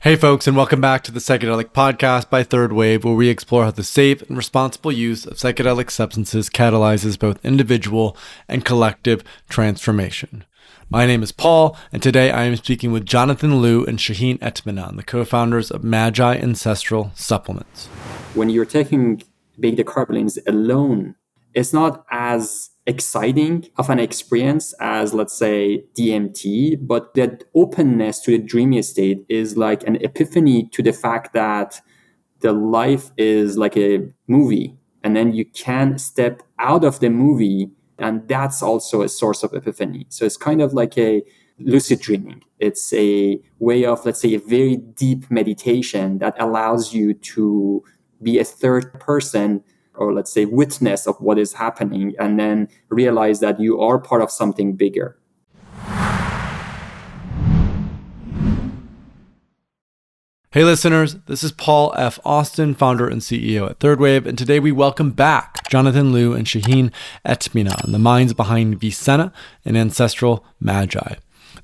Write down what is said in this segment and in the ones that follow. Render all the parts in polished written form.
Hey folks, and welcome back to the Psychedelic Podcast by Third Wave, where we explore how the safe and responsible use of psychedelic substances catalyzes both individual and collective transformation. My name is Paul, and today I am speaking with Jonathan Lu and Shauheen Etminan, the co-founders of Magi Ancestral Supplements. When you're taking Beta-Carbolines alone, it's not as exciting of an experience as, let's say, DMT, but that openness to the dreamy state is like an epiphany to the fact that the life is like a movie, and then you can step out of the movie, and that's also a source of epiphany. So it's kind of like a lucid dreaming. It's a way of, let's say, a very deep meditation that allows you to be a third person, or let's say witness of what is happening, and then realize that you are part of something bigger. Hey listeners, this is Paul F. Austin, founder and CEO at Third Wave, and today we welcome back Jonathan Lu and Shauheen Etminan, the minds behind VCENNA and Ancestral Magi.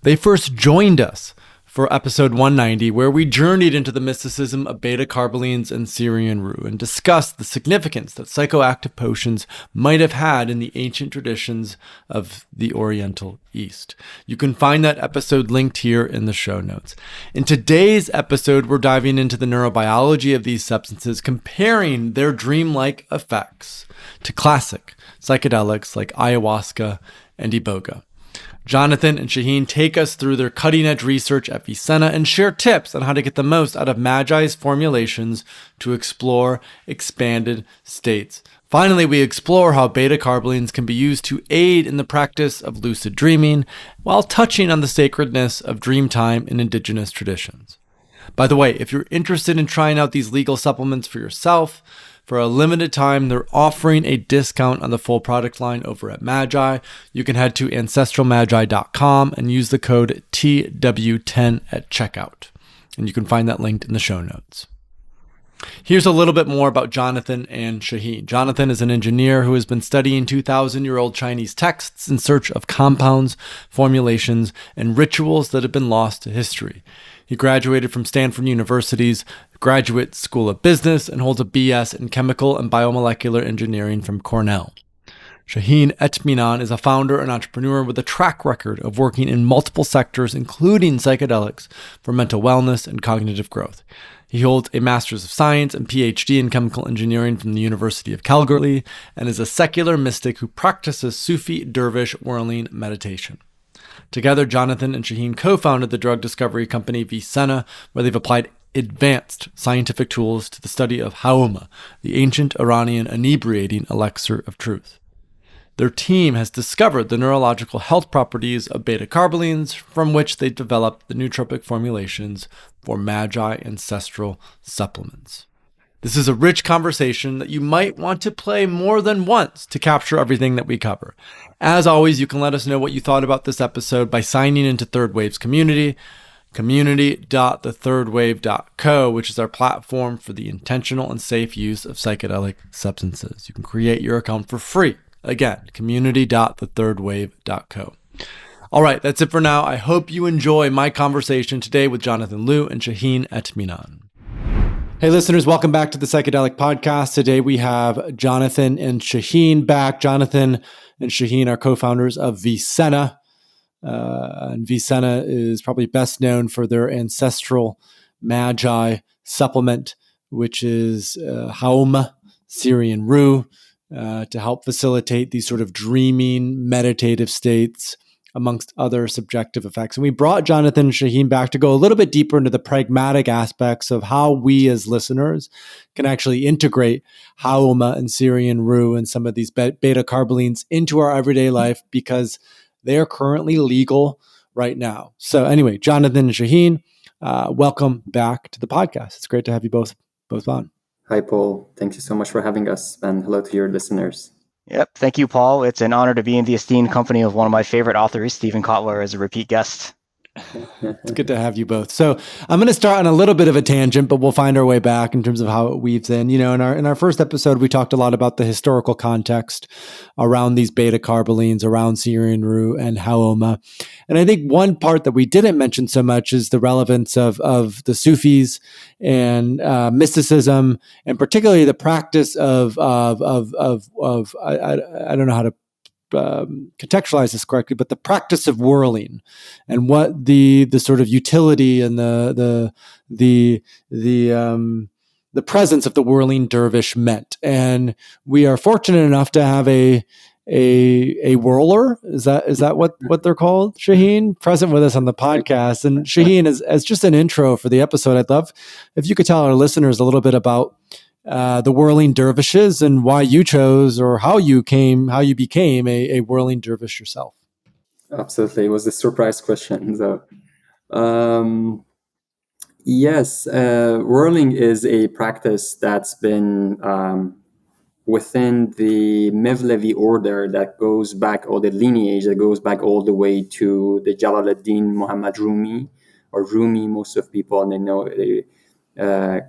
They first joined us for episode 190, where we journeyed into the mysticism of Beta-Carbolines and Syrian Rue and discussed the significance that psychoactive potions might have had in the ancient traditions of the Oriental East. You can find that episode linked here in the show notes. In today's episode, we're diving into the neurobiology of these substances, comparing their dreamlike effects to classic psychedelics like Ayahuasca and Iboga. Jonathan and Shauheen take us through their cutting-edge research at VCENNA and share tips on how to get the most out of Magi's formulations to explore expanded states. Finally, we explore how beta-carbolines can be used to aid in the practice of lucid dreaming while touching on the sacredness of dream time in indigenous traditions. By the way, if you're interested in trying out these legal supplements for yourself, for a limited time, they're offering a discount on the full product line over at Magi. You can head to ancestralmagi.com and use the code TW10 at checkout. And you can find that linked in the show notes. Here's a little bit more about Jonathan and Shauheen. Jonathan is an engineer who has been studying 2,000-year-old Chinese texts in search of compounds, formulations, and rituals that have been lost to history. He graduated from Stanford University's Graduate School of Business and holds a BS in Chemical and Biomolecular Engineering from Cornell. Shauheen Etminan is a founder and entrepreneur with a track record of working in multiple sectors, including psychedelics, for mental wellness and cognitive growth. He holds a Master's of Science and PhD in Chemical Engineering from the University of Calgary and is a secular mystic who practices Sufi dervish whirling meditation. Together, Jonathan and Shauheen co-founded the drug discovery company VCENNA, where they've applied advanced scientific tools to the study of Haoma, the ancient Iranian inebriating elixir of truth. Their team has discovered the neurological health properties of beta-carbolines, from which they developed the nootropic formulations for Magi Ancestral Supplements. This is a rich conversation that you might want to play more than once to capture everything that we cover. As always, you can let us know what you thought about this episode by signing into Third Wave's community, community.thethirdwave.co, which is our platform for the intentional and safe use of psychedelic substances. You can create your account for free. Again, community.thethirdwave.co. All right, that's it for now. I hope you enjoy my conversation today with Jonathan Lu and Shauheen Etminan. Hey listeners, welcome back to the Psychedelic Podcast. Today we have Jonathan and Shauheen back. Jonathan and Shauheen are co-founders of VCENNA. And VCENNA is probably best known for their Ancestral Magi supplement, which is Haoma, Syrian Rue, to help facilitate these sort of dreaming, meditative states, amongst other subjective effects. And we brought Jonathan and Shauheen back to go a little bit deeper into the pragmatic aspects of how we as listeners can actually integrate Haoma and Syrian Rue and some of these beta-carbolines into our everyday life, because they are currently legal right now. So anyway, Jonathan and Shauheen, welcome back to the podcast. It's great to have you both on. Hi, Paul. Thank you so much for having us, and hello to your listeners. Yep. Thank you, Paul. It's an honor to be in the esteemed company of one of my favorite authors, Stephen Kotler, as a repeat guest. It's good to have you both. So I'm going to start on a little bit of a tangent, but we'll find our way back in terms of how it weaves in. You know, in our first episode, we talked a lot about the historical context around these beta-carbolines, around Syrian Rue and Haoma. And I think one part that we didn't mention so much is the relevance of the Sufis and mysticism, and particularly the practice of I don't know how to contextualize this correctly, but the practice of whirling and what the sort of utility and the presence of the whirling dervish meant. And we are fortunate enough to have a whirler. Is that what they're called? Shauheen, present with us on the podcast. And Shauheen, as just an intro for the episode, I'd love if you could tell our listeners a little bit about the whirling dervishes and why you chose or how you became a whirling dervish yourself. Absolutely. It was a surprise question. So, um, yes, whirling is a practice that's been within the Mevlevi order that goes back, or the lineage that goes back all the way to the Jalaluddin Muhammad Rumi, or Rumi, most of people, and they know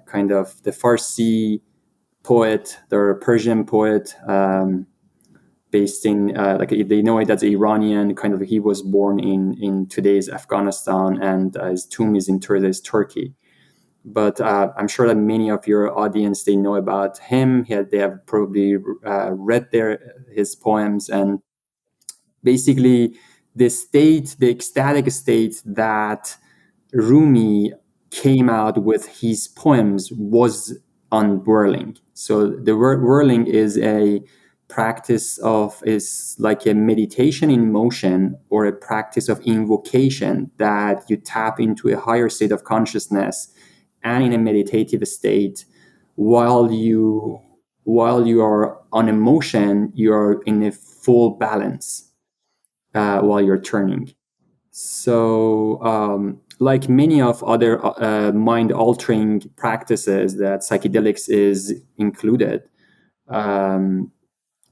kind of the Farsi poet, the Persian poet, based in like they know it as Iranian. Kind of, he was born in today's Afghanistan, and his tomb is in today's Turkey. But I'm sure that many of your audience, they know about him. They have probably read his poems, and basically the ecstatic state that Rumi came out with his poems was on whirling. So the word whirling is is like a meditation in motion, or a practice of invocation that you tap into a higher state of consciousness and in a meditative state while you are on emotion, you are in a full balance while you're turning. So, like many of other mind-altering practices that psychedelics is included, um,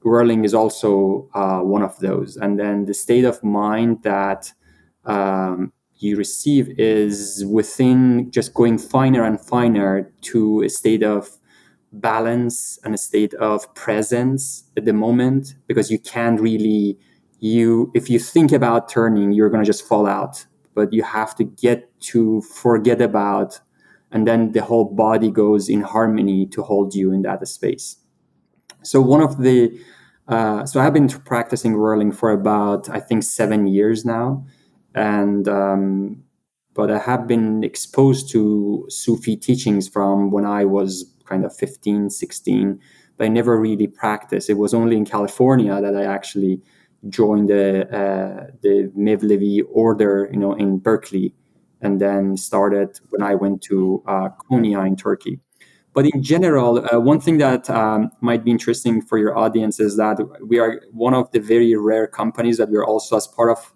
whirling is also one of those. And then the state of mind that you receive is within just going finer and finer to a state of balance and a state of presence at the moment, because you can't really if you think about turning, you're going to just fall out, but you have to get to forget about, and then the whole body goes in harmony to hold you in that space. So so I've been practicing whirling for about, I think, 7 years now, and but I have been exposed to Sufi teachings from when I was kind of 15, 16, but I never really practiced. It was only in California that I actually joined the Mevlevi order, in Berkeley, and then started when I went to Konya in Turkey. But in general, one thing that might be interesting for your audience is that we are one of the very rare companies that we're also, as part of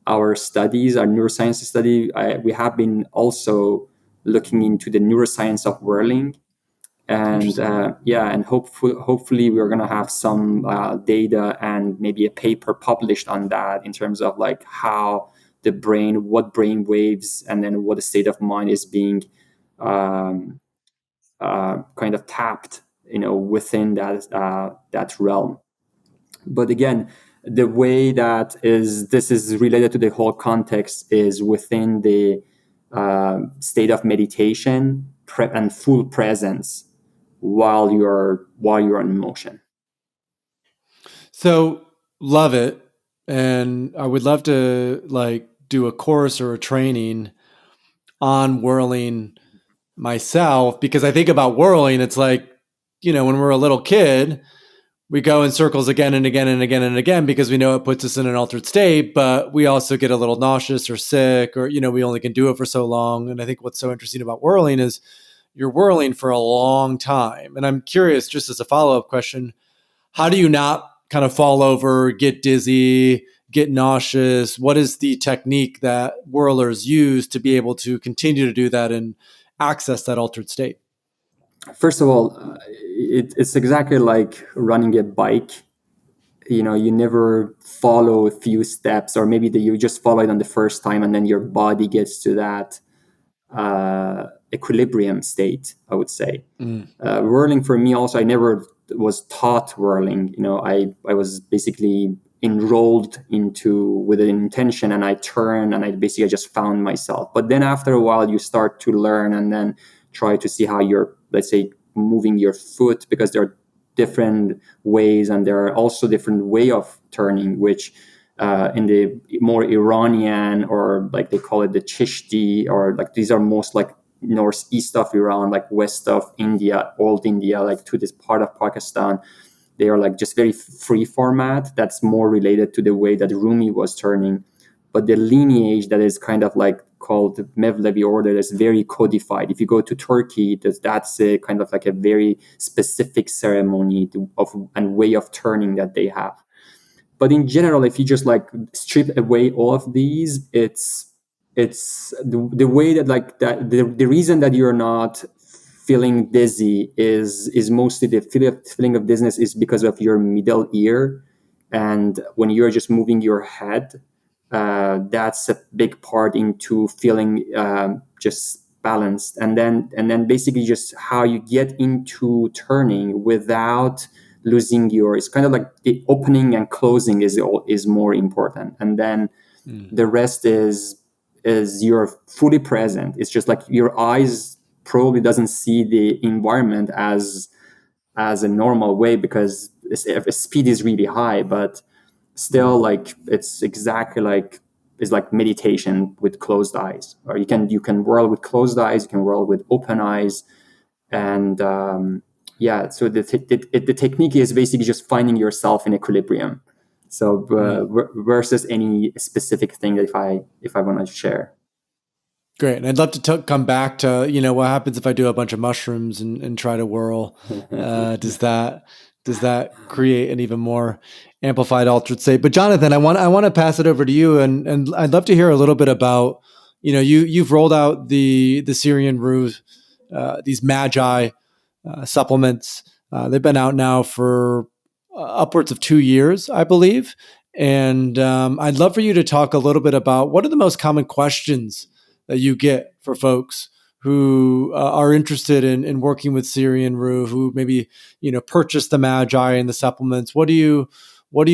our studies, our neuroscience study, we have been also looking into the neuroscience of whirling. And and hopefully we're going to have some data and maybe a paper published on that, in terms of like how what brain waves, and then what the state of mind is being um, kind of tapped, within that realm. But again, the way this is related to the whole context is within the state of meditation and full presence while you're in motion. So love it. And I would love to like do a course or a training on whirling myself, because I think about whirling, it's like, when we're a little kid, we go in circles again and again and again and again because we know it puts us in an altered state, but we also get a little nauseous or sick, or, we only can do it for so long. And I think what's so interesting about whirling is you're whirling for a long time. And I'm curious, just as a follow-up question, how do you not kind of fall over, get dizzy, get nauseous? What is the technique that whirlers use to be able to continue to do that and access that altered state? First of all, it's exactly like running a bike. you never follow a few steps, or maybe you just follow it on the first time, and then your body gets to that equilibrium state, I would say. Whirling for me also, I never was taught whirling. I was basically enrolled into with an intention, and I turned, and I basically just found myself. But then after a while, you start to learn and then try to see how you're, let's say, moving your foot, because there are different ways, and there are also different way of turning, which in the more Iranian, or like they call it the Chishti, or like these are most like northeast of Iran, like west of India, old India, like to this part of Pakistan. They are like just very free format. That's more related to the way that Rumi was turning. But the lineage that is kind of like called Mevlevi order is very codified. If you go to Turkey, that's a kind of like a very specific ceremony and way of turning that they have. But in general, if you just like strip away all of these, it's the way that like that the reason that you're not feeling dizzy is mostly the feeling of dizziness is because of your middle ear, and when you're just moving your head, that's a big part into feeling just balanced, and then basically just how you get into turning without losing it's kind of like the opening and closing is more important, and then the rest is you're fully present. It's just like your eyes probably doesn't see the environment as a normal way, because speed is really high, but still like it's exactly like it's like meditation with closed eyes. Or you can whirl with closed eyes, you can whirl with open eyes, and so the technique is basically just finding yourself in equilibrium. So versus any specific thing that if I want to share. Great. And I'd love to come back to, what happens if I do a bunch of mushrooms and try to whirl? Does that create an even more amplified altered state? But Jonathan, I want to pass it over to you, and I'd love to hear a little bit about, you've rolled out the Syrian Rue, these Magi supplements. They've been out now for upwards of 2 years, I believe. And I'd love for you to talk a little bit about what are the most common questions that you get for folks who are interested in working with Syrian Rue, who maybe purchase the Magi and the supplements. What do you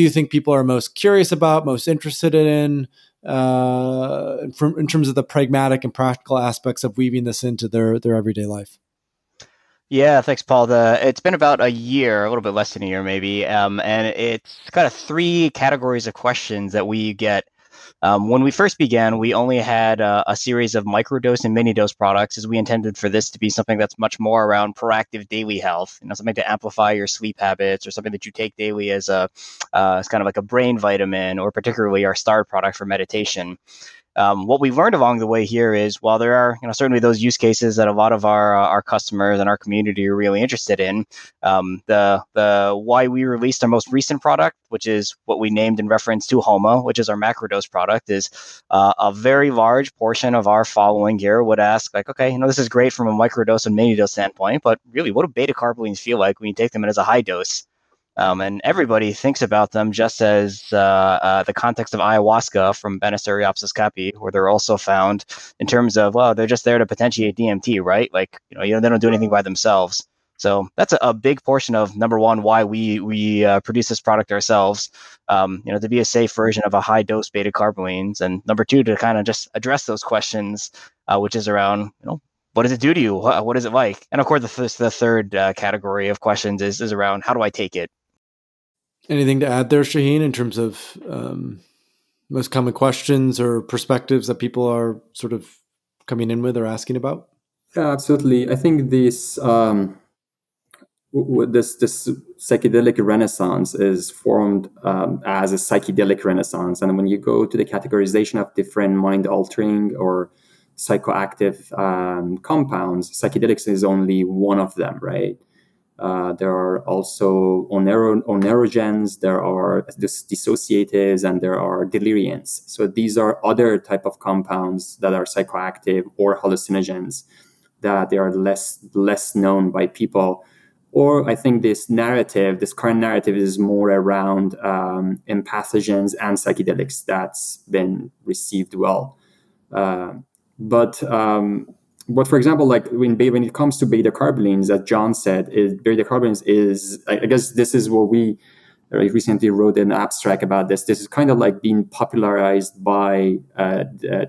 think people are most curious about, most interested in terms of the pragmatic and practical aspects of weaving this into their everyday life? Yeah, thanks, Paul. It's been about a year, a little bit less than a year, maybe, and it's kind of three categories of questions that we get. When we first began, we only had a series of microdose and mini dose products, as we intended for this to be something that's much more around proactive daily health, something to amplify your sleep habits, or something that you take daily as as kind of like a brain vitamin, or particularly our star product for meditation. What we learned along the way here is, while there are certainly those use cases that a lot of our customers and our community are really interested in, the why we released our most recent product, which is what we named in reference to Haoma, which is our macrodose product, is a very large portion of our following here would ask, like, okay, this is great from a microdose and mini dose standpoint, but really, what do beta-carbolines feel like when you take them in as a high dose? And everybody thinks about them just as the context of ayahuasca from Banisteriopsis capi, where they're also found in terms of, well, they're just there to potentiate DMT, right? Like, they don't do anything by themselves. So that's a big portion of, number one, why we produce this product ourselves, to be a safe version of a high dose beta carbolines. And number two, to kind of just address those questions, which is around, what does it do to you? What is it like? And of course, the third category of questions is around, how do I take it? Anything to add there, Shauheen, in terms of most common questions or perspectives that people are sort of coming in with or asking about? Yeah, absolutely. I think this psychedelic renaissance is formed as a psychedelic renaissance, and when you go to the categorization of different mind-altering or psychoactive compounds, psychedelics is only one of them, right? There are also oneirogens, there are dissociatives, and there are deliriants. So these are other type of compounds that are psychoactive or hallucinogens that they are less known by people. Or I think this current narrative is more around empathogens and psychedelics that's been received well. Uh, but for example, like when it comes to beta-carbolines, as John said, beta-carbolines is, I guess this is what we recently wrote an abstract about this. This is kind of like being popularized by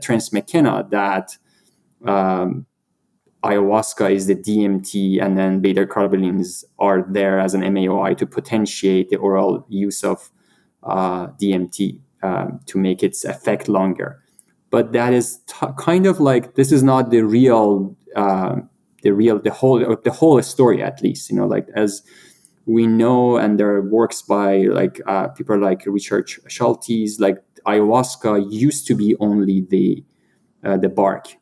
Terence McKenna, that um, ayahuasca is the DMT, and then beta-carbolines are there as an MAOI to potentiate the oral use of DMT to make its effect longer. But that is kind of like, this is not the whole story, at least, like as we know, and there are works by like people like Richard Schultes, like ayahuasca used to be only the bark.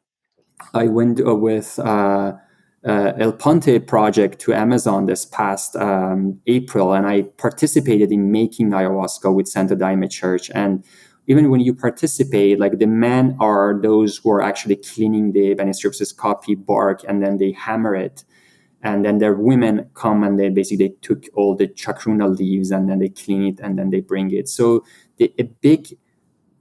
I went with El Ponte project to Amazon this past April, and I participated in making ayahuasca with Santo Daime Church. And even when you participate, like the men are those who are actually cleaning the Banistripsis copy bark, and then they hammer it. And then their women come and they took all the chacruna leaves and then they clean it and then they bring it. So a big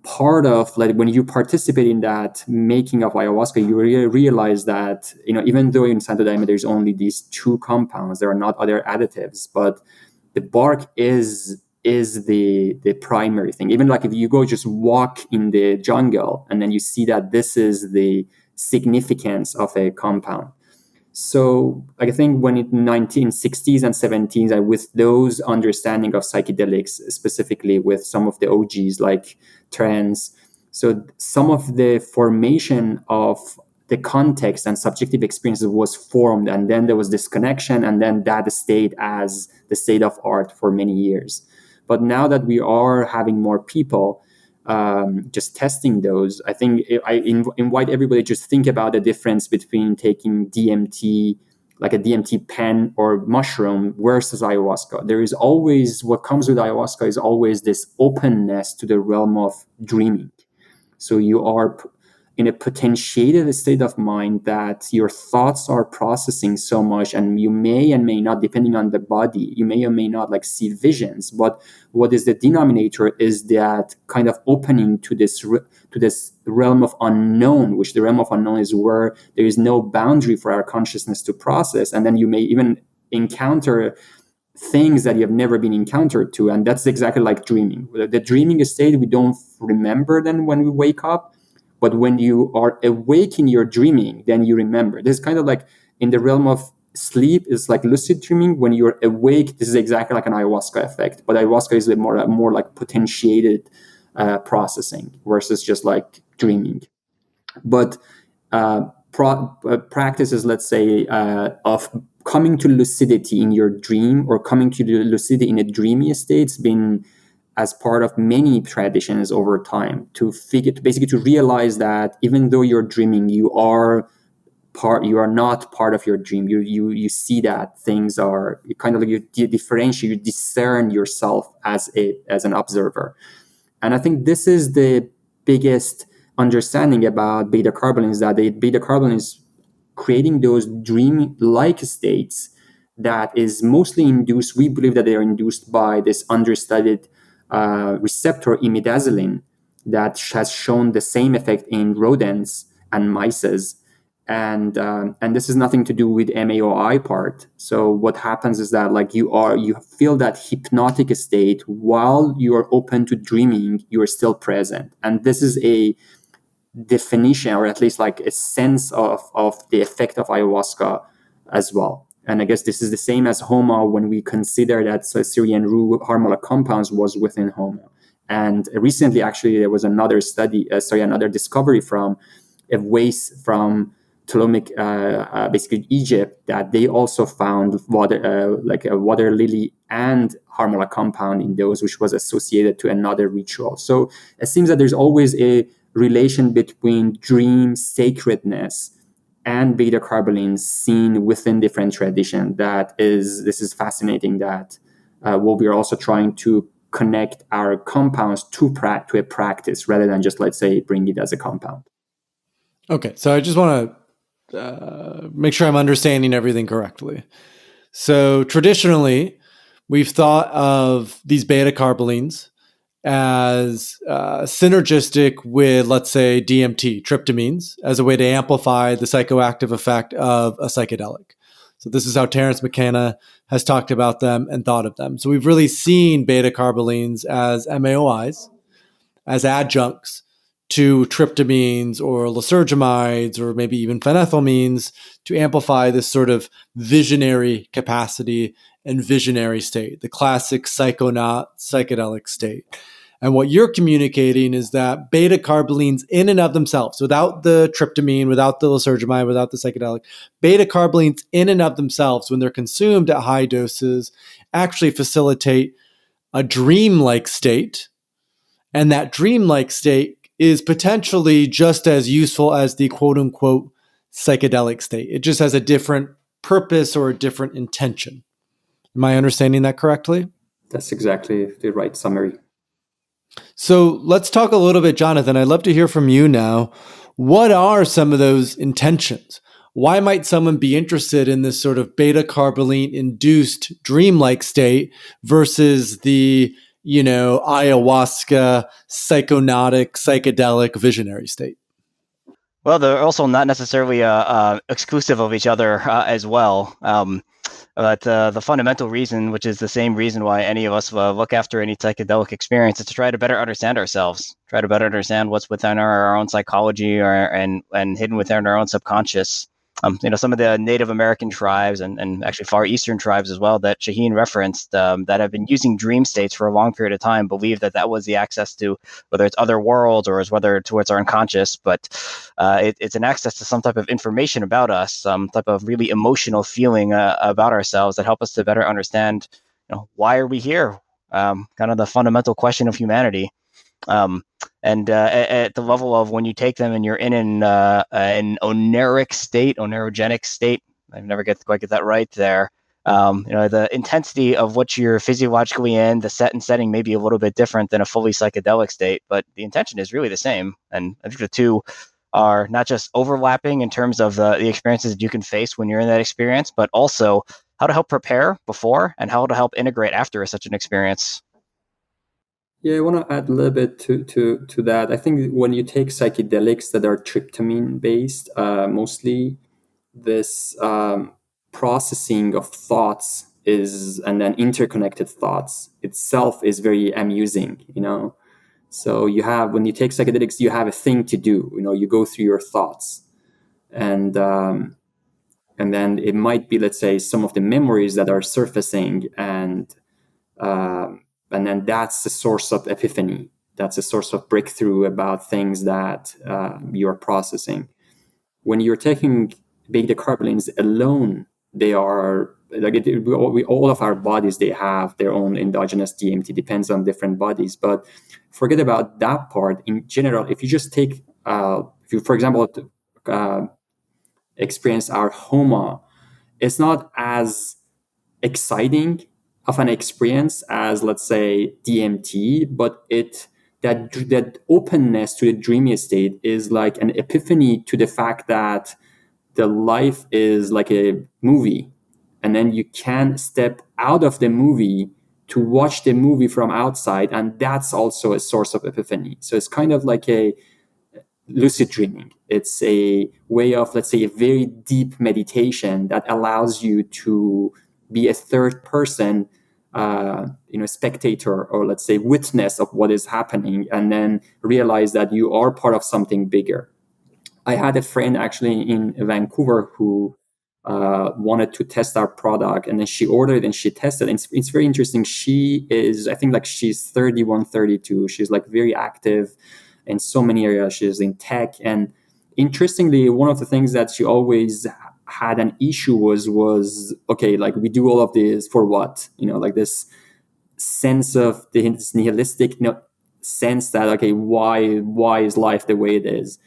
part of, like, when you participate in that making of ayahuasca, you realize that, even though in Santo Daime there's only these two compounds, there are not other additives, but the bark is the primary thing. Even like if you go just walk in the jungle and then you see that this is the significance of a compound. So I think when in 1960s and 70s, with those understanding of psychedelics, specifically with some of the OGs like trance, so some of the formation of the context and subjective experiences was formed, and then there was this connection, and then that stayed as the state of art for many years. But now that we are having more people just testing those, I think I invite everybody to just think about the difference between taking DMT, like a DMT pen or mushroom, versus ayahuasca. There is always, what comes with ayahuasca is always this openness to the realm of dreaming. So you are in a potentiated state of mind that your thoughts are processing so much, and you may and may not, depending on the body, you may or may not like see visions. But what is the denominator is that kind of opening to this realm of unknown, which the realm of unknown is where there is no boundary for our consciousness to process, and then you may even encounter things that you have never been encountered to. And that's exactly like dreaming. The dreaming state, we don't remember then when we wake up. But when you are awake in your dreaming, then you remember. This is kind of like in the realm of sleep, it's like lucid dreaming. When you're awake, this is exactly like an ayahuasca effect. But ayahuasca is more like potentiated processing versus just like dreaming. But practices, let's say, of coming to lucidity in your dream, or coming to the lucidity in a dreamy state, has been as part of many traditions over time, to realize that even though you're dreaming, you are not part of your dream. You see that things are kind of like, you differentiate, you discern yourself as an observer. And I think this is the biggest understanding about beta-carbolines, that beta-carbolines creating those dream-like states that is mostly induced. We believe that they are induced by this understudied receptor imidazoline that has shown the same effect in rodents and mice. And this is nothing to do with MAOI part. So what happens is that, like, you feel that hypnotic state while you are open to dreaming, you are still present. And this is a definition, or at least like a sense of the effect of ayahuasca as well. And I guess this is the same as Haoma, when we consider that Syrian Rue harmonic compounds was within Haoma. And recently, actually, there was another discovery from a waste from Ptolemaic, basically Egypt, that they also found like a water lily and harmonic compound in those, which was associated to another ritual. So it seems that there's always a relation between dream sacredness and beta-carbolines seen within different traditions. This is fascinating, that what we're also trying to connect our compounds to a practice, rather than just, let's say, bring it as a compound. Okay, so I just want to make sure I'm understanding everything correctly. So traditionally, we've thought of these beta-carbolines as synergistic with, let's say, DMT, tryptamines, as a way to amplify the psychoactive effect of a psychedelic. So this is how Terence McKenna has talked about them and thought of them. So we've really seen beta-carbolines as MAOIs, as adjuncts to tryptamines or lysergamides or maybe even phenethylamines to amplify this sort of visionary capacity and visionary state, the classic psychedelic state. And what you're communicating is that beta-carbolines in and of themselves, without the tryptamine, without the lysergamide, without the psychedelic, beta-carbolines in and of themselves, when they're consumed at high doses, actually facilitate a dreamlike state. And that dreamlike state is potentially just as useful as the quote unquote psychedelic state. It just has a different purpose or a different intention. Am I understanding that correctly? That's exactly the right summary. So let's talk a little bit, Jonathan. I'd love to hear from you now. What are some of those intentions? Why might someone be interested in this sort of beta-carboline induced dreamlike state versus the, ayahuasca, psychedelic visionary state? Well, they're also not necessarily exclusive of each other as well. But the fundamental reason, which is the same reason why any of us look after any psychedelic experience, is to try to better understand ourselves, try to better understand what's within our own psychology and hidden within our own subconscious. Some of the Native American tribes and actually Far Eastern tribes as well that Shauheen referenced that have been using dream states for a long period of time believe that was the access to whether it's other worlds or whether towards our unconscious, but it's an access to some type of information about us, some type of really emotional feeling about ourselves that help us to better understand, why are we here? Kind of the fundamental question of humanity. At the level of when you take them and you're in an oneirogenic state, I never quite get that right there. The intensity of what you're physiologically in, the setting may be a little bit different than a fully psychedelic state, but the intention is really the same. And I think the two are not just overlapping in terms of the experiences that you can face when you're in that experience, but also how to help prepare before and how to help integrate after such an experience. Yeah, I want to add a little bit to that. I think when you take psychedelics that are tryptamine based, mostly this processing of thoughts and then interconnected thoughts itself is very amusing, So when you take psychedelics, you have a thing to do, you go through your thoughts, and then it might be, let's say, some of the memories that are surfacing, and then that's the source of epiphany. That's a source of breakthrough about things that you're processing. When you're taking beta-carbolines alone, they are all of our bodies, they have their own endogenous DMT, depends on different bodies. But forget about that part. In general, if you just take, if you, for example, experience our Haoma, it's not as exciting of an experience as, let's say, DMT, but that openness to the dreamy state is like an epiphany to the fact that the life is like a movie, and then you can step out of the movie to watch the movie from outside, and that's also a source of epiphany. So it's kind of like a lucid dreaming. It's a way of, let's say, a very deep meditation that allows you to be a third person, spectator, or let's say witness of what is happening, and then realize that you are part of something bigger. I had a friend actually in Vancouver who wanted to test our product, and then she ordered and she tested. And it's very interesting. She is, I think, like she's 31, 32. She's like very active in so many areas. She's in tech. And interestingly, one of the things that she always had an issue was okay, like, we do all of this for what? Like this sense of this nihilistic sense that, okay, why is life the way it is?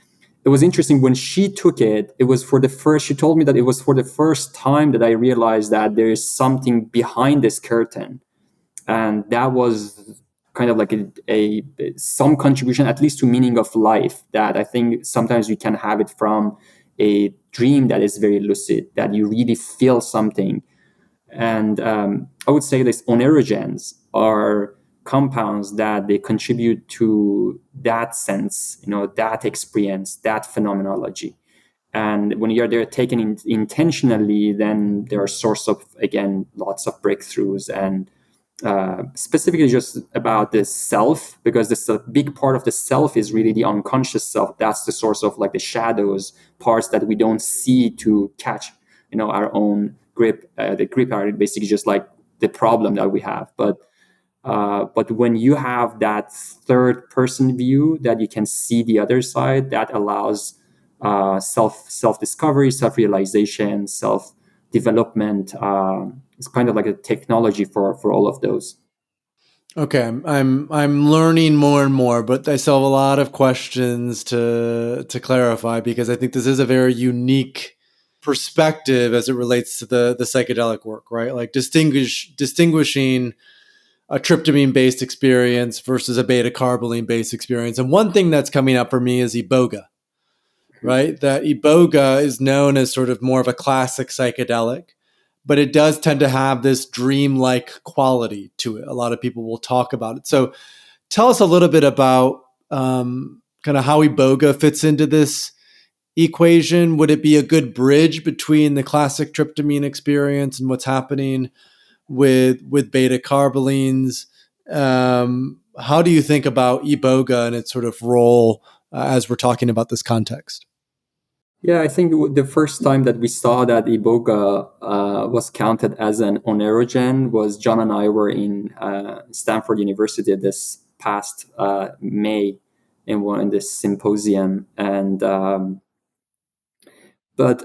It was interesting when she took it. She told me that it was for the first time that I realized that there is something behind this curtain. And that was kind of like some contribution, at least to meaning of life, that I think sometimes we can have it from a dream that is very lucid, that you really feel something. And I would say these oneirogens are compounds that they contribute to that sense, that experience, that phenomenology. And when they're taken intentionally, then they're a source of, again, lots of breakthroughs, and specifically just about the self, because this a big part of the self is really the unconscious self. That's the source of like the shadows, parts that we don't see to catch, our own grip. The grip are basically just like the problem that we have. But when you have that third person view that you can see the other side, that allows self discovery, self realization, self development. It's kind of like a technology for all of those. Okay, I'm learning more and more, but I still have a lot of questions to clarify, because I think this is a very unique perspective as it relates to the psychedelic work, right? Like distinguishing a tryptamine based experience versus a beta-carboline based experience. And one thing that's coming up for me is Iboga, right? That Iboga is known as sort of more of a classic psychedelic, but it does tend to have this dreamlike quality to it. A lot of people will talk about it. So tell us a little bit about kind of how Iboga fits into this equation. Would it be a good bridge between the classic tryptamine experience and what's happening with beta-carbolines? How do you think about Iboga and its sort of role as we're talking about this context? Yeah, I think the first time that we saw that Iboga was counted as an oneirogen was John and I were in Stanford University this past May in this symposium. And but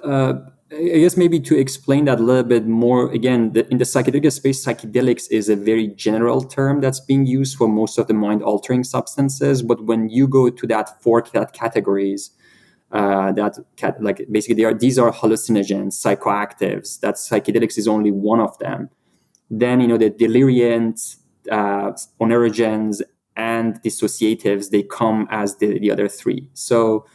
I guess maybe to explain that a little bit more, again, in the psychedelic space, psychedelics is a very general term that's being used for most of the mind-altering substances. But when you go to that categories, like basically these are hallucinogens, psychoactives. That psychedelics is only one of them. Then the deliriants, oneirogens, and dissociatives, they come as the other three. So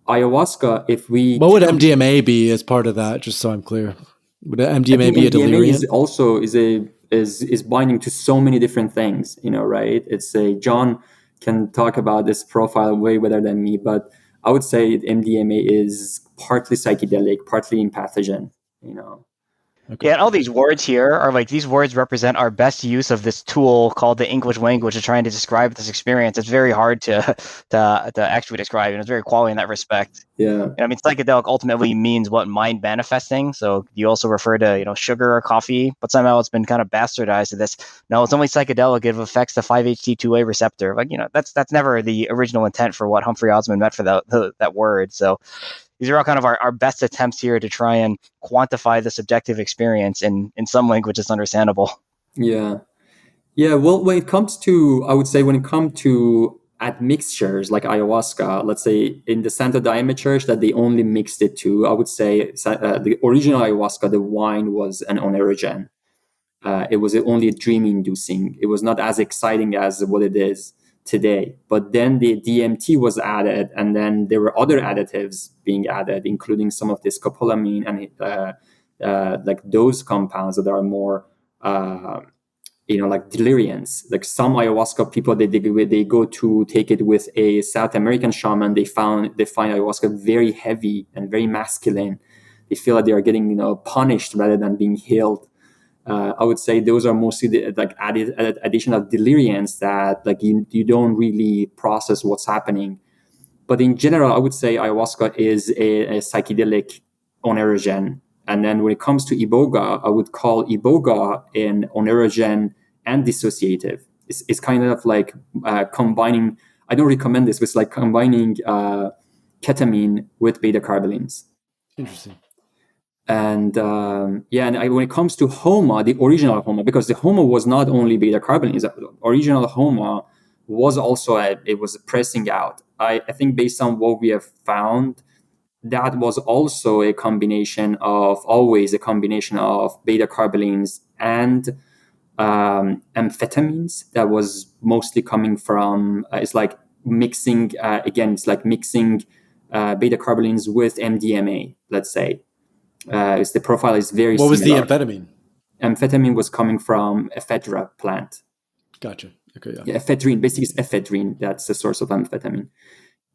ayahuasca, if we what would MDMA be as part of that? Just so I'm clear, would MDMA be a delirium? Is also is binding to so many different things, right? It's John can talk about this profile way better than me, but I would say MDMA is partly psychedelic, partly empathogen, Okay. Yeah, and all these words here are like, these words represent our best use of this tool called the English language of trying to describe this experience. It's very hard to actually describe, and it's very quality in that respect. Yeah. I mean, psychedelic ultimately means what? Mind manifesting. So you also refer to, sugar or coffee, but somehow it's been kind of bastardized to this. No, it's only psychedelic if it affects the 5-HT2A receptor. Like, that's never the original intent for what Humphrey Osmond meant for that word. So these are all kind of our best attempts here to try and quantify the subjective experience in some language that's understandable. Yeah. Yeah. Well, when it comes to admixtures like ayahuasca, let's say in the Santo Daime Church that they only mixed it to, I would say the original ayahuasca, the wine was an oneirogen. It was only dream-inducing. It was not as exciting as what it is today. But then the DMT was added, and then there were other additives being added, including some of this scopolamine and like those compounds that are more, like deliriants. Like some ayahuasca people, they go to take it with a South American shaman. They find ayahuasca very heavy and very masculine. They feel like they are getting punished rather than being healed. I would say those are mostly the addition of deliriants that like you don't really process what's happening. But in general, I would say ayahuasca is a psychedelic oneirogen. And then when it comes to Iboga, I would call Iboga an oneirogen and dissociative. It's kind of like combining. I don't recommend this, but it's like combining ketamine with beta-carbolines. Interesting. And when it comes to Haoma, the original Haoma, because the Haoma was not only beta-carbolines, the original Haoma was also it was pressing out. I think based on what we have found, that was also always a combination of beta-carbolines and amphetamines that was mostly coming from, it's like mixing beta-carbolines with MDMA, let's say. The profile is very What was the similar. amphetamine? amphetamine was coming from ephedra plant. Gotcha. Okay, yeah. Yeah, ephedrine, basically it's ephedrine. That's the source of amphetamine.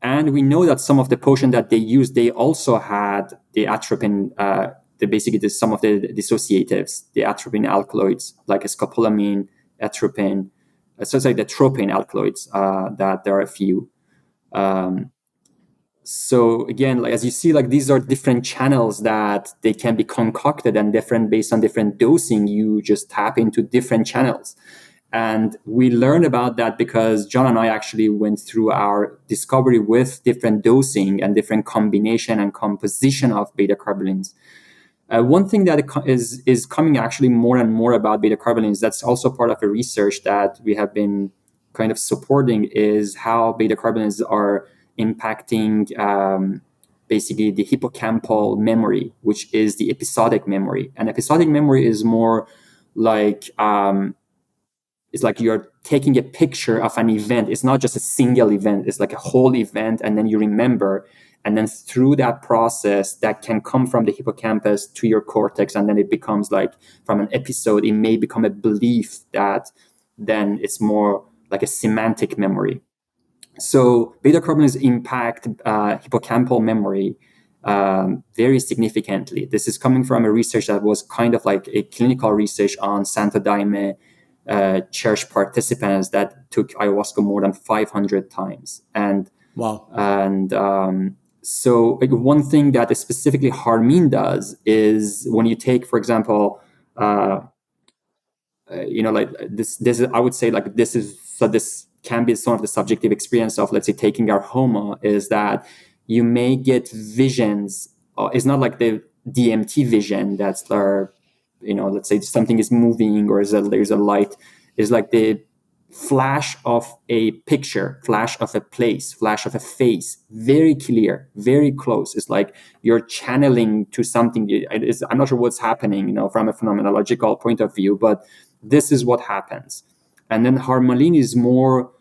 And we know that some of the potion that they used, they also had the atropine, some of the dissociatives, the atropine alkaloids, like scopolamine, atropine. So it's like the tropine alkaloids, that there are a few. So again, like, as you see, like these are different channels that they can be concocted, and different based on different dosing, you just tap into different channels. And we learned about that because John and I actually went through our discovery with different dosing and different combination and composition of beta-carbolines. One thing that is coming actually more and more about beta-carbolines, that's also part of a research that we have been kind of supporting, is how beta-carbolines are impacting basically the hippocampal memory, which is the episodic memory. And episodic memory is more like it's like you're taking a picture of an event. It's not just a single event. It's like a whole event, and then you remember. And then through that process, that can come from the hippocampus to your cortex, and then it becomes like from an episode, it may become a belief that then it's more like a semantic memory. So beta-carbolines impact hippocampal memory very significantly. This is coming from a research that was kind of like a clinical research on Santo Daime church participants that took ayahuasca more than 500 times. And wow. And so like, one thing that specifically Harmine does is when you take, for example, like this is, I would say, like this can be some of the subjective experience of, let's say, taking our Haoma, is that you may get visions. It's not like the DMT vision that's let's say something is moving or there's a light. Is like the flash of a picture, flash of a place, flash of a face, very clear, very close. It's like you're channeling to something. I'm not sure what's happening, from a phenomenological point of view, but this is what happens. And then Harmaline is more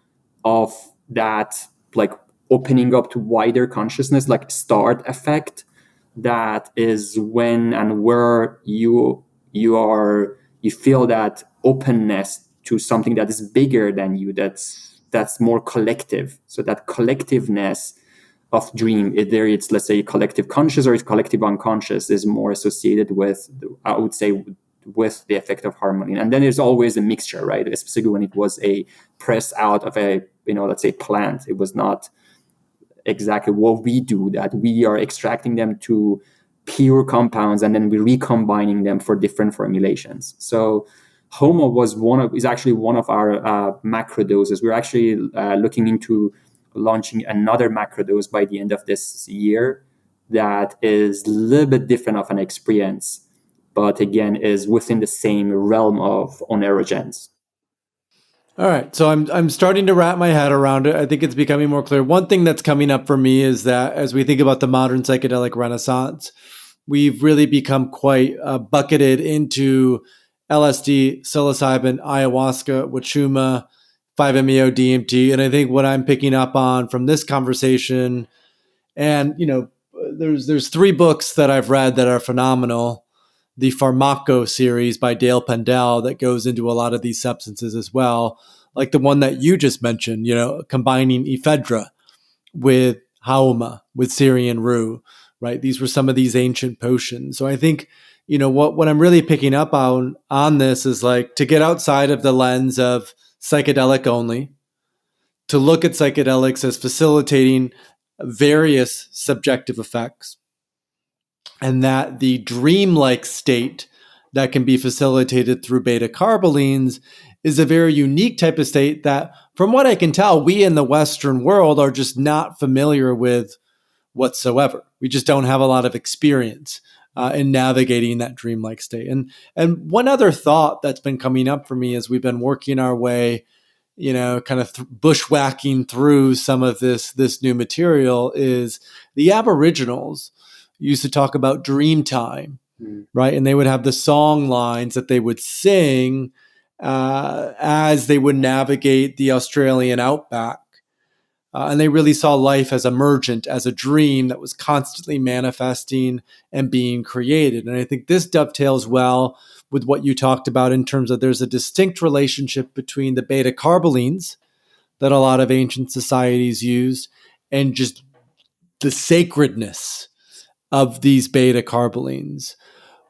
of that, like opening up to wider consciousness, like start effect. That is when and where you feel that openness to something that is bigger than you, that's more collective. So that collectiveness of dream, either it's, let's say, collective conscious or it's collective unconscious, is more associated with, I would say, with the effect of Harmaline. And then there's always a mixture, right? Especially when it was a press out of a, let's say, plant. It was not exactly what we do, that we are extracting them to pure compounds and then we're recombining them for different formulations. So Haoma is actually one of our macro doses. We're actually looking into launching another macro dose by the end of this year that is a little bit different of an experience, but again is within the same realm of oneirogens. All right, so I'm starting to wrap my head around it. I think it's becoming more clear. One thing that's coming up for me is that as we think about the modern psychedelic renaissance, we've really become quite bucketed into LSD, psilocybin, ayahuasca, wachuma, 5-MeO, DMT. And I think what I'm picking up on from this conversation, and there's 3 books that I've read that are phenomenal. The Pharmaco series by Dale Pendell that goes into a lot of these substances as well, like the one that you just mentioned, combining ephedra with Haoma, with Syrian Rue, right? These were some of these ancient potions. So I think, what I'm really picking up on this is like to get outside of the lens of psychedelic only, to look at psychedelics as facilitating various subjective effects, and that the dreamlike state that can be facilitated through beta-carbolines is a very unique type of state that, from what I can tell, we in the Western world are just not familiar with whatsoever. We just don't have a lot of experience in navigating that dreamlike state. And one other thought that's been coming up for me as we've been working our way, kind of bushwhacking through some of this new material, is the Aboriginals used to talk about dream time, right? And they would have the song lines that they would sing as they would navigate the Australian outback. And they really saw life as emergent, as a dream that was constantly manifesting and being created. And I think this dovetails well with what you talked about in terms of there's a distinct relationship between the Beta-Carbolines that a lot of ancient societies used and just the sacredness of these Beta-Carbolines.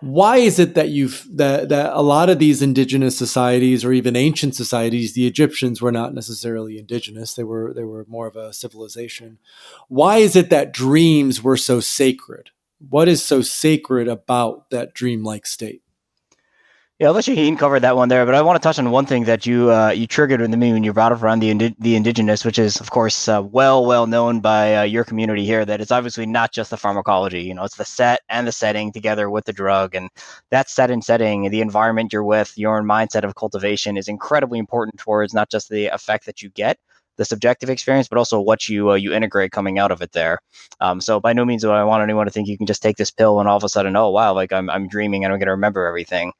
Why is it that that a lot of these indigenous societies, or even ancient societies, the Egyptians were not necessarily indigenous; they were more of a civilization. Why is it that dreams were so sacred? What is so sacred about that dreamlike state? Yeah, I'll let Shauheen cover that one there, but I want to touch on one thing that you triggered in me when you brought up around the indigenous, which is of course well known by your community here. That it's obviously not just the pharmacology. You know, it's the set and the setting together with the drug, and that set and setting, the environment you're with, your mindset of cultivation is incredibly important towards not just the effect that you get, the subjective experience, but also what you integrate coming out of it there. So by no means do I want anyone to think you can just take this pill and all of a sudden, oh wow, like I'm dreaming and I'm going to remember everything.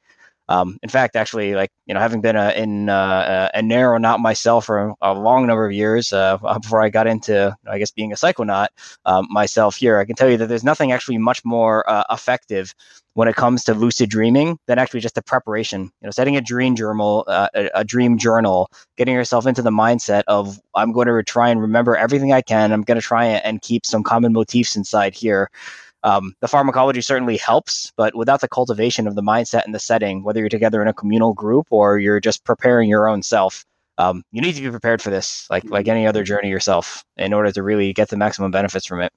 In fact, actually, like, you know, having been in a neuronaut myself for a long number of years before I got into, I guess, being a psychonaut myself here, I can tell you that there's nothing actually much more effective when it comes to lucid dreaming than actually just the preparation. You know, setting a dream journal, getting yourself into the mindset of I'm going to try and remember everything I can. I'm going to try and keep some common motifs inside here. The pharmacology certainly helps, but without the cultivation of the mindset and the setting, whether you're together in a communal group or you're just preparing your own self, you need to be prepared for this, like any other journey yourself, in order to really get the maximum benefits from it.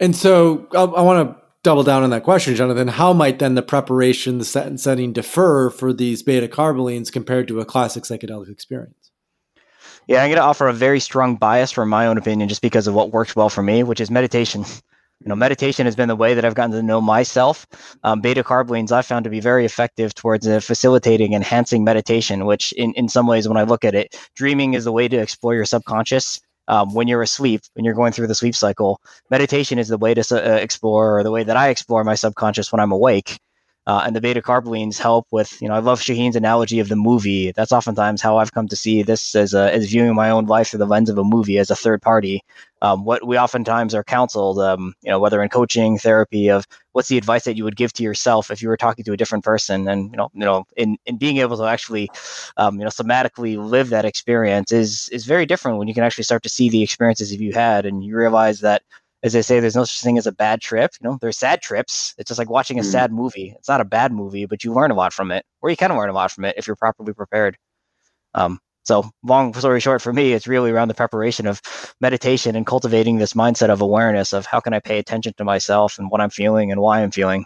And so I want to double down on that question, Jonathan. How might then the preparation, the set and setting differ for these Beta-Carbolines compared to a classic psychedelic experience? Yeah, I'm going to offer a very strong bias from my own opinion just because of what works well for me, which is meditation. You know, meditation has been the way that I've gotten to know myself. Beta-Carbolines I've found to be very effective towards facilitating, enhancing meditation, which in some ways, when I look at it, dreaming is the way to explore your subconscious. When you're asleep, when you're going through the sleep cycle, meditation is the way to explore, or the way that I explore my subconscious when I'm awake. And the Beta-Carbolines help with, you know, I love Shauheen's analogy of the movie. That's oftentimes how I've come to see this as viewing my own life through the lens of a movie as a third party. What we oftentimes are counseled, you know, whether in coaching, therapy, of what's the advice that you would give to yourself if you were talking to a different person, and in being able to actually, somatically live that experience is very different when you can actually start to see the experiences that you had, and you realize that, as they say, there's no such thing as a bad trip. You know, there's sad trips. It's just like watching a sad movie. It's not a bad movie, but you learn a lot from it, or you can learn a lot from it if you're properly prepared. So long story short, for me, it's really around the preparation of meditation and cultivating this mindset of awareness of how can I pay attention to myself and what I'm feeling and why I'm feeling.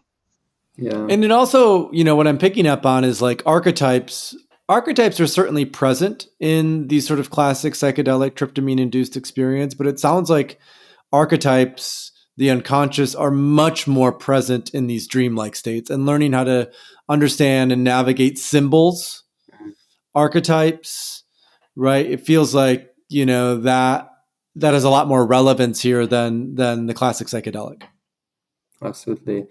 Yeah. And it also, you know, what I'm picking up on is like archetypes. Archetypes are certainly present in these sort of classic psychedelic tryptamine-induced experience, but it sounds like archetypes, the unconscious, are much more present in these dreamlike states, and learning how to understand and navigate symbols, archetypes, right? It feels like, you know, that has a lot more relevance here than the classic psychedelic. Absolutely.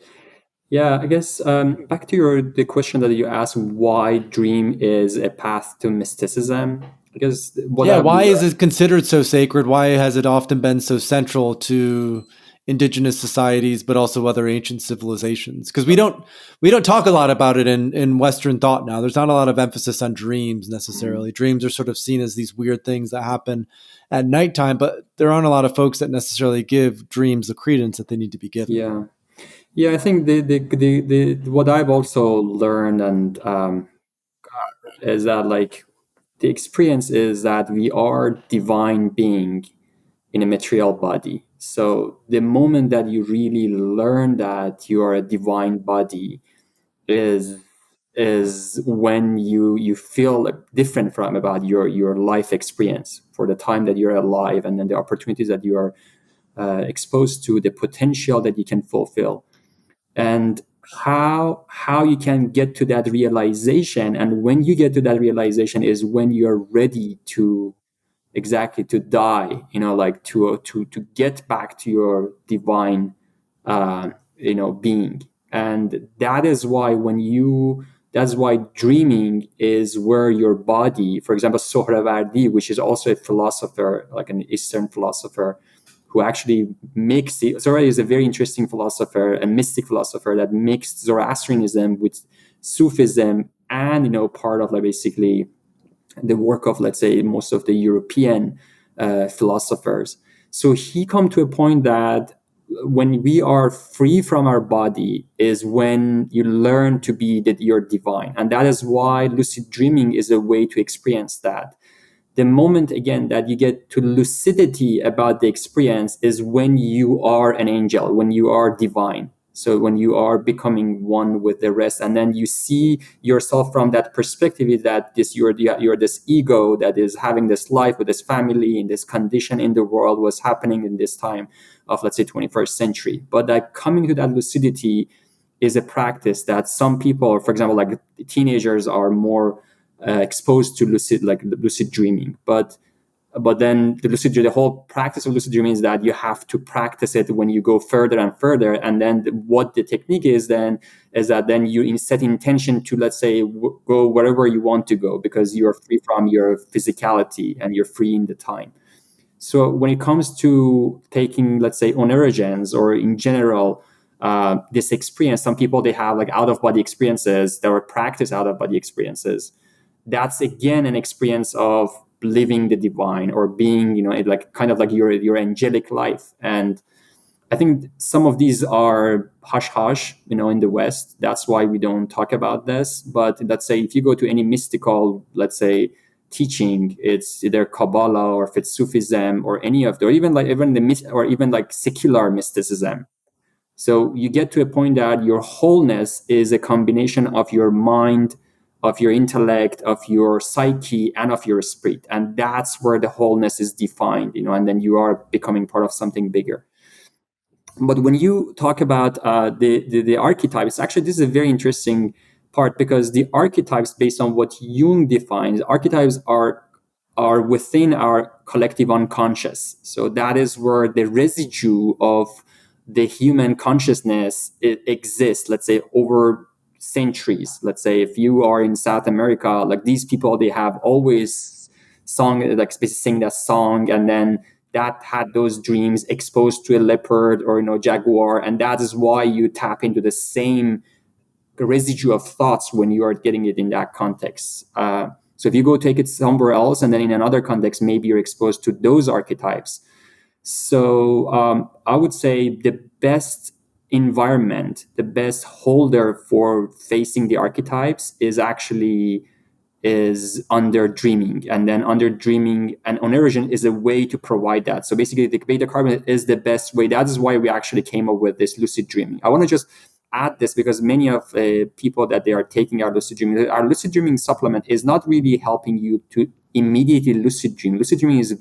Yeah, I guess back to the question that you asked, why dream is a path to mysticism. Because why is it considered so sacred? Why has it often been so central to indigenous societies, but also other ancient civilizations? Because we don't talk a lot about it in Western thought now. There's not a lot of emphasis on dreams necessarily. Dreams are sort of seen as these weird things that happen at nighttime, but there aren't a lot of folks that necessarily give dreams the credence that they need to be given. Yeah. Yeah, I think the what I've also learned and is that, like, the experience is that we are divine being in a material body. So the moment that you really learn that you are a divine body is when you feel different from about your life experience for the time that you're alive, and then the opportunities that you are exposed to, the potential that you can fulfill, and how you can get to that realization. And when you get to that realization is when you're ready to exactly to die, like to get back to your divine being. And that is why when you That's why dreaming is where your body, for example, Sohrawardi, which is also a philosopher, like an Eastern philosopher, who actually mixed it. Zohar is a very interesting philosopher, a mystic philosopher that mixed Zoroastrianism with Sufism and, part of like basically the work of, let's say, most of the European philosophers. So he come to a point that when we are free from our body is when you learn to be that you're divine. And that is why lucid dreaming is a way to experience that. The moment, again, that you get to lucidity about the experience is when you are an angel, when you are divine. So when you are becoming one with the rest, and then you see yourself from that perspective, is that you're this ego that is having this life with this family in this condition in the world was happening in this time of, let's say, 21st century. But that coming to that lucidity is a practice that some people, for example, like teenagers, are more exposed to lucid dreaming. But then the whole practice of lucid dreaming is that you have to practice it when you go further and further. And then what the technique is then is that then you set intention to, let's say, go wherever you want to go, because you're free from your physicality and you're free in the time. So when it comes to taking, let's say, oneirogens, or in general, this experience, some people, they have like out-of-body experiences, there are practice out-of-body experiences. That's again an experience of living the divine, or being, like kind of like your angelic life. And I think some of these are hush hush, in the West. That's why we don't talk about this. But let's say if you go to any mystical, let's say, teaching, it's either Kabbalah, or if it's Sufism, or any of the, or even like secular mysticism. So you get to a point that your wholeness is a combination of your mind, of your intellect, of your psyche, and of your spirit. And that's where the wholeness is defined, and then you are becoming part of something bigger. But when you talk about the archetypes, actually, this is a very interesting part, because the archetypes, based on what Jung defines, archetypes are within our collective unconscious. So that is where the residue of the human consciousness exists, let's say, over centuries. Let's say if you are in South America, like these people, they have always sing that song, and then that had those dreams exposed to a leopard or jaguar, and that is why you tap into the same residue of thoughts when you are getting it in that context. So if you go take it somewhere else, and then in another context, maybe you're exposed to those archetypes. So I would say the best environment, the best holder for facing the archetypes is under dreaming. And then under dreaming, and oneirogen is a way to provide that. So basically the Beta-Carbonate is the best way. That is why we actually came up with this lucid dreaming. I want to just add this, because many of people that they are taking our lucid dreaming supplement is not really helping you to immediately lucid dream. Lucid dreaming is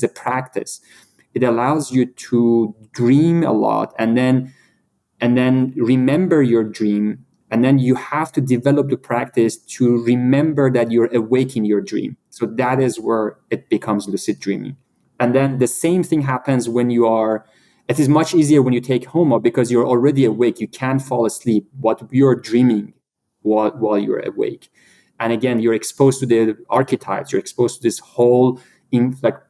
a practice. It allows you to dream a lot, and then remember your dream, and then you have to develop the practice to remember that you're awake in your dream. So that is where it becomes lucid dreaming. And then the same thing happens when it is much easier when you take Haoma, because you're already awake. You can't fall asleep, but you're dreaming while you're awake. And again, you're exposed to the archetypes. You're exposed to this whole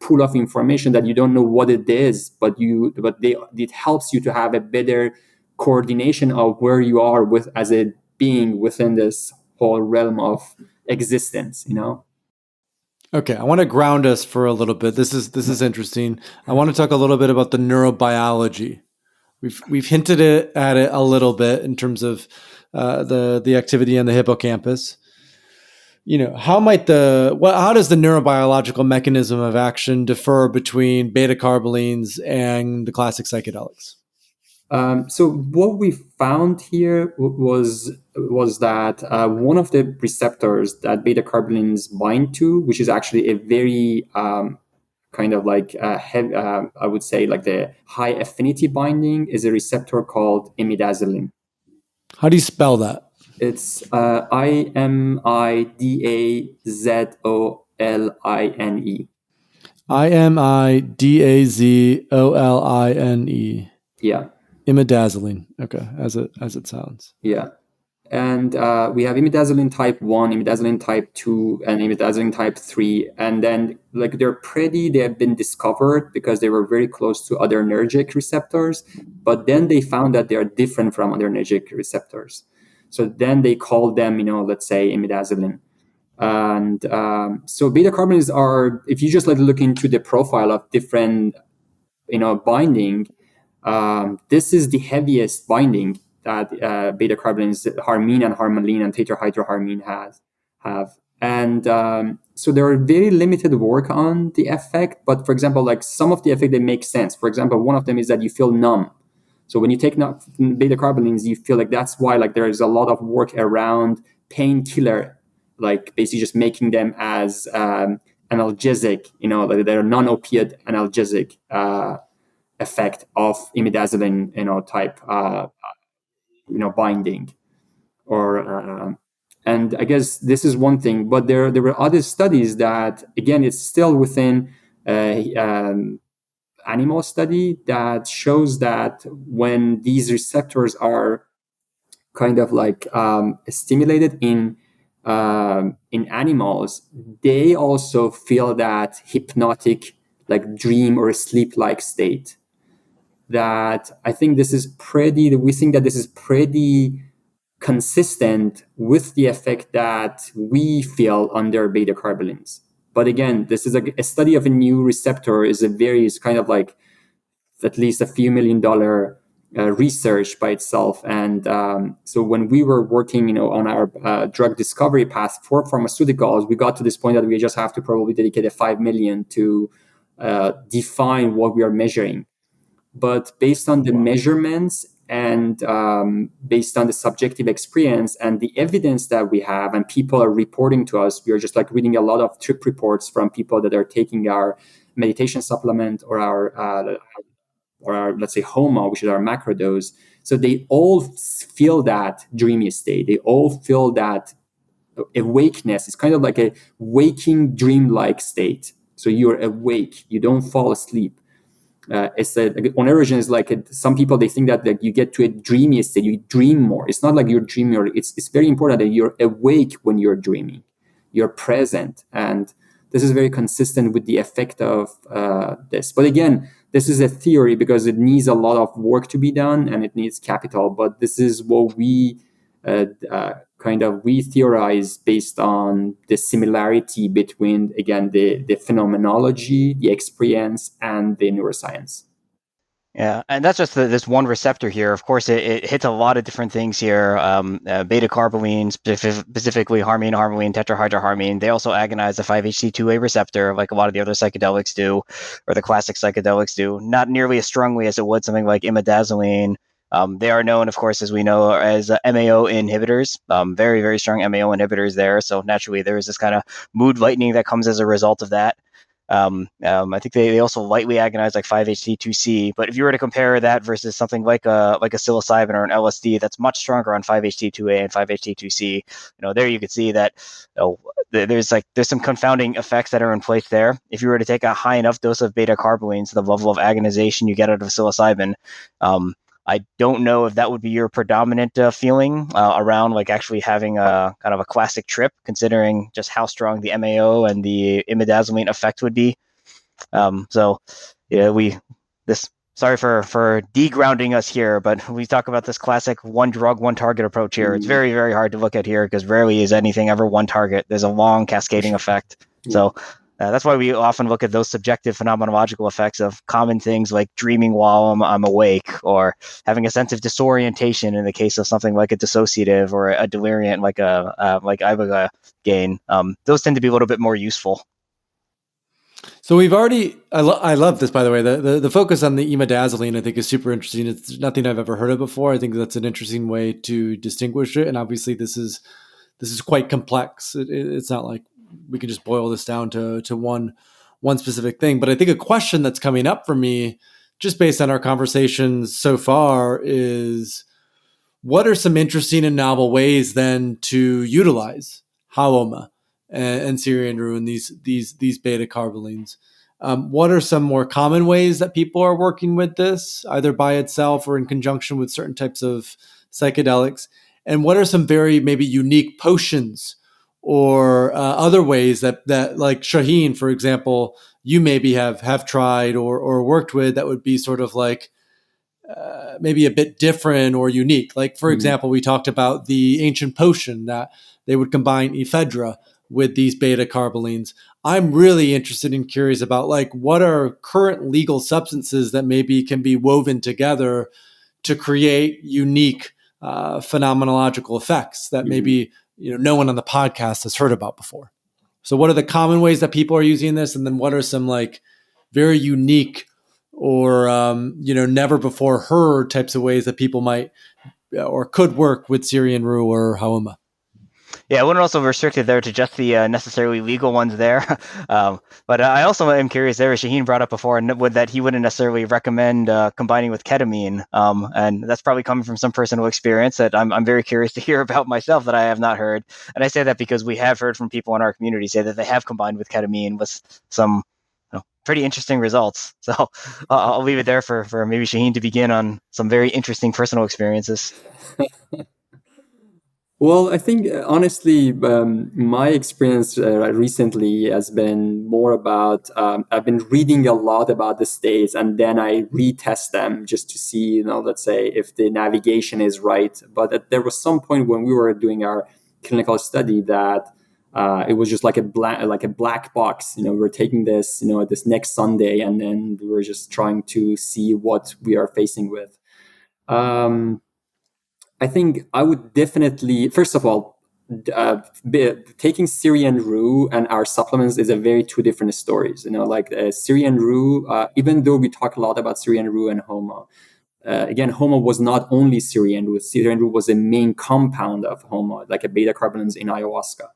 pool of information that you don't know what it is, but it helps you to have a better coordination of where you are as a being within this whole realm of existence. Okay, I want to ground us for a little bit. This is interesting. I want to talk a little bit about the neurobiology. We've hinted at it a little bit in terms of the activity in the hippocampus. How does the neurobiological mechanism of action differ between beta-carbolines and the classic psychedelics? So what we found here was that one of the receptors that beta-carbolines bind to, which is actually a very kind of like I would say like the high affinity binding, is a receptor called imidazolin. How do you spell that? It's IMIDAZOLINE. IMIDAZOLINE. Yeah. Imidazzling. Okay, as it sounds. Yeah. And we have imidazoline type 1, imidazoline type 2, and imidazoline type 3. And then like they have been discovered because they were very close to other nergic receptors, but then they found that they are different from other nergic receptors. So then they called them, let's say imidazoline. And so beta carbolines are, if you just like look into the profile of different, binding, this is the heaviest binding that beta carbolines, harmine and harmaline and tetrahydroharmine have. And so there are very limited work on the effect, but for example, like some of the effect that make sense. For example, one of them is that you feel numb. So when you take beta carbolines, you feel like that's why like there is a lot of work around painkiller, like basically just making them as analgesic, like they're non-opiate analgesic effect of imidazoline, type, binding, or and I guess this is one thing. But there were other studies that, again, it's still within animal study that shows that when these receptors are kind of like stimulated in animals, they also feel that hypnotic, like dream or sleep-like state. That I think we think that this is pretty consistent with the effect that we feel under beta carbolines. But again, this is a study of a new receptor is kind of like at least a few $1 million research by itself. And so when we were working, on our drug discovery path for pharmaceuticals, we got to this point that we just have to probably dedicate a 5 million to define what we are measuring. But based on the measurements and based on the subjective experience and the evidence that we have, and people are reporting to us, we are just like reading a lot of trip reports from people that are taking our meditation supplement or our let's say Haoma, which is our macro dose. So they all feel that dreamy state. They all feel that awakeness. It's kind of like a waking dreamlike state. So you're awake, you don't fall asleep. Oneirogen is like some people, they think that like you get to a dreamy state, you dream more. It's not like you're dreaming. It's very important that you're awake when you're dreaming. You're present, and this is very consistent with the effect of this. But again, this is a theory because it needs a lot of work to be done and it needs capital. But this is what we we theorize based on the similarity between, again, the phenomenology, the experience, and the neuroscience. Yeah, and that's just this one receptor here. Of course, it hits a lot of different things here. Beta-carbolines, specifically harmine, harmaline, tetrahydroharmine, they also agonize the 5-HT2A receptor like a lot of the other psychedelics do, or the classic psychedelics do. Not nearly as strongly as it would something like imidazoline. They are known, of course, as we know, as MAO inhibitors, very, very strong MAO inhibitors there. So naturally, there is this kind of mood lightening that comes as a result of that. I think they also lightly agonize like 5-HT2C. But if you were to compare that versus something like a psilocybin or an LSD, that's much stronger on 5-HT2A and 5-HT2C. There you could see that there's some confounding effects that are in place there. If you were to take a high enough dose of beta carbolines, the level of agonization you get out of psilocybin, I don't know if that would be your predominant feeling around like actually having a kind of a classic trip, considering just how strong the MAO and the imidazoline effect would be. Sorry for degrounding us here, but we talk about this classic one drug, one target approach here. It's very, very hard to look at here because rarely is anything ever one target. There's a long cascading effect. So that's why we often look at those subjective phenomenological effects of common things like dreaming while I'm awake, or having a sense of disorientation in the case of something like a dissociative or a delirium like Iboga gain. Those tend to be a little bit more useful. So we've already, I love this, by the way, the focus on the imidazoline, I think, is super interesting. It's nothing I've ever heard of before. I think that's an interesting way to distinguish it. And obviously this is quite complex. It's not like we can just boil this down to one specific thing. But I think a question that's coming up for me, just based on our conversations so far, is what are some interesting and novel ways then to utilize Haoma and Syrian Rue and these beta carbolines? What are some more common ways that people are working with this, either by itself or in conjunction with certain types of psychedelics? And what are some very maybe unique potions or other ways that like Shauheen, for example, you maybe have tried or worked with that would be sort of like maybe a bit different or unique. Like, for example, we talked about the ancient potion that they would combine ephedra with these beta-carbolines. I'm really interested and curious about like what are current legal substances that maybe can be woven together to create unique phenomenological effects that maybe no one on the podcast has heard about before. So what are the common ways that people are using this, and then what are some like very unique or never before heard types of ways that people might or could work with Syrian Rue or Haoma? Yeah, I wouldn't also restrict it there to just the necessarily legal ones there. But I also am curious there, as Shauheen brought up before, that he wouldn't necessarily recommend combining with ketamine. And that's probably coming from some personal experience that I'm very curious to hear about myself that I have not heard. And I say that because we have heard from people in our community say that they have combined with ketamine with some pretty interesting results. So I'll leave it there for maybe Shauheen to begin on some very interesting personal experiences. Well, I think honestly, my experience recently has been more about I've been reading a lot about the states, and then I retest them just to see, let's say if the navigation is right. But there was some point when we were doing our clinical study that it was just like a black box. We were taking this, this next Sunday, and then we were just trying to see what we are facing with. I think I would definitely, first of all, taking Syrian Rue and our supplements is a very two different stories. Like Syrian Rue, even though we talk a lot about Syrian Rue and Haoma, again, Haoma was not only Syrian Rue. Syrian Rue was a main compound of Haoma, like a beta-carbolines in ayahuasca.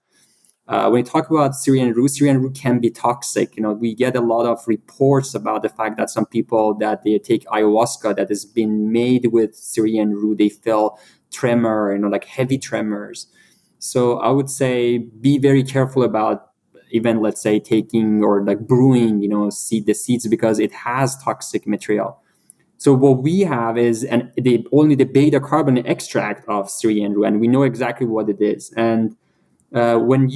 When you talk about Syrian Rue can be toxic. We get a lot of reports about the fact that some people that they take ayahuasca that has been made with Syrian Rue, they feel tremor, like heavy tremors. So I would say be very careful about even, let's say, taking or like brewing, the seeds, because it has toxic material. So what we have is only the beta-carbon extract of Syrian Rue, and we know exactly what it is. And when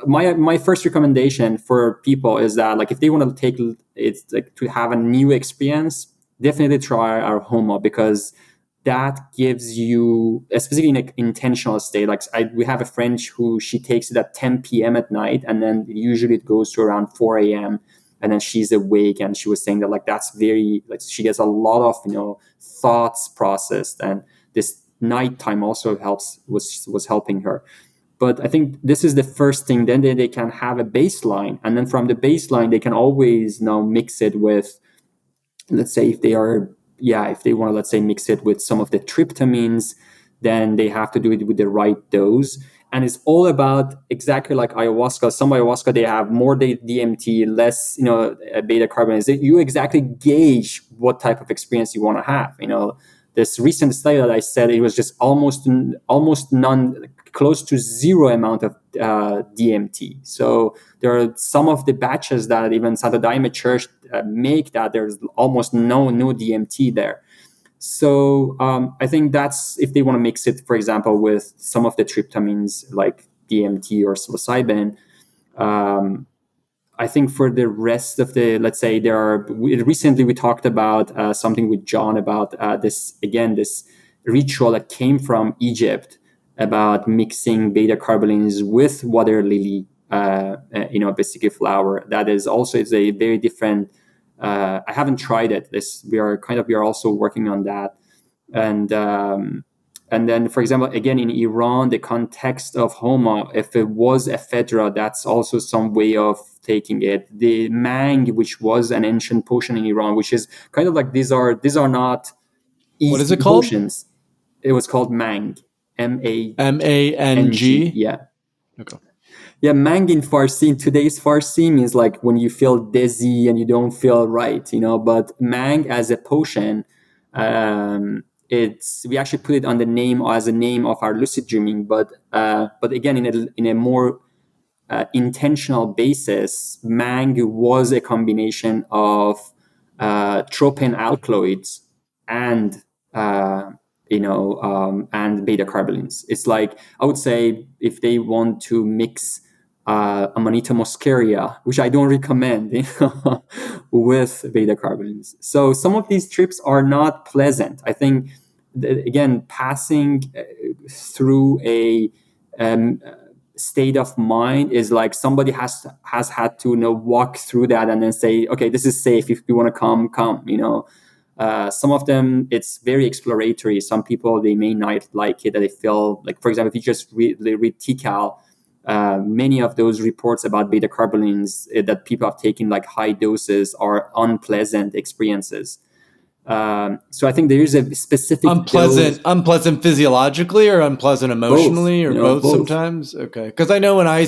my first recommendation for people is that, like, if they want to take it, like, to have a new experience, definitely try our Haoma, because that gives you, especially in an intentional state. Like we have a friend who she takes it at 10 p.m. at night, and then usually it goes to around 4 a.m. and then she's awake, and she was saying that, like, that's very, like, she gets a lot of thoughts processed, and this nighttime also was helping her. But I think this is the first thing. Then they can have a baseline. And then from the baseline, they can always now mix it with, let's say, if they want to, let's say, mix it with some of the tryptamines, then they have to do it with the right dose. And it's all about exactly like ayahuasca. Some ayahuasca, they have more DMT, less, beta-carbolines. You exactly gauge what type of experience you want to have. This recent study that I said, it was just almost none, close to zero amount of DMT. So there are some of the batches that even Santo Daime Church make that there's almost no DMT there. So I think that's if they want to mix it, for example, with some of the tryptamines like DMT or psilocybin. I think for the rest of the, let's say, recently we talked about something with John about this ritual that came from Egypt about mixing beta-carbolines with water lily, basically flower. That is also a very different. I haven't tried it. We are also working on that, and then, for example, again in Iran, the context of Haoma, if it was ephedra, that's also some way of taking it. The mang, which was an ancient potion in Iran, which is kind of like these are not easy what is it called? potions. It was called mang, MANG. Yeah. Okay. Yeah, mang in Farsi, in today's Farsi, means like when you feel dizzy and you don't feel right, But mang as a potion, we actually put it on the name as a name of our lucid dreaming, but again in a more intentional basis, mang was a combination of tropane alkaloids and and beta-carbolines. It's like, I would say, if they want to mix Amanita muscaria, which I don't recommend, with beta-carbolines. So some of these trips are not pleasant. I think, again, passing through a state of mind is like somebody has had to walk through that and then say, okay, this is safe. If you want to come. Some of them, it's very exploratory. Some people, they may not like it, that they feel like, for example, if you just read TCAL, many of those reports about beta-carbolines that people have taken like high doses are unpleasant experiences. So I think there is a specific unpleasant physiologically or unpleasant emotionally, or both sometimes. Okay, because I know when I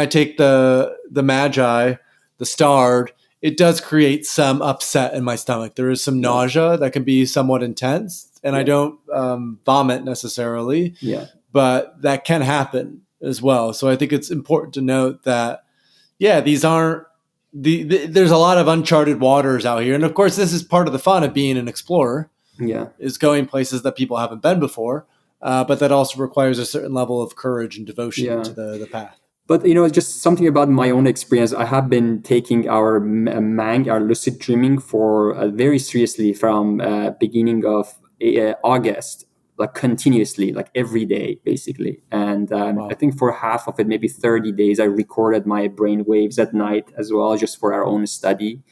take the Magi, the starred, it does create some upset in my stomach. There is some nausea that can be somewhat intense, and I don't vomit necessarily. Yeah, but that can happen as well. So I think it's important to note that, these aren't. There's a lot of uncharted waters out here. And of course, this is part of the fun of being an explorer, is going places that people haven't been before. But that also requires a certain level of courage and devotion to the path. But, just something about my own experience. I have been taking our MANG, our lucid dreaming, for very seriously from beginning of August, like continuously, like every day, basically. And wow. I think for half of it, maybe 30 days, I recorded my brain waves at night as well, just for our own study.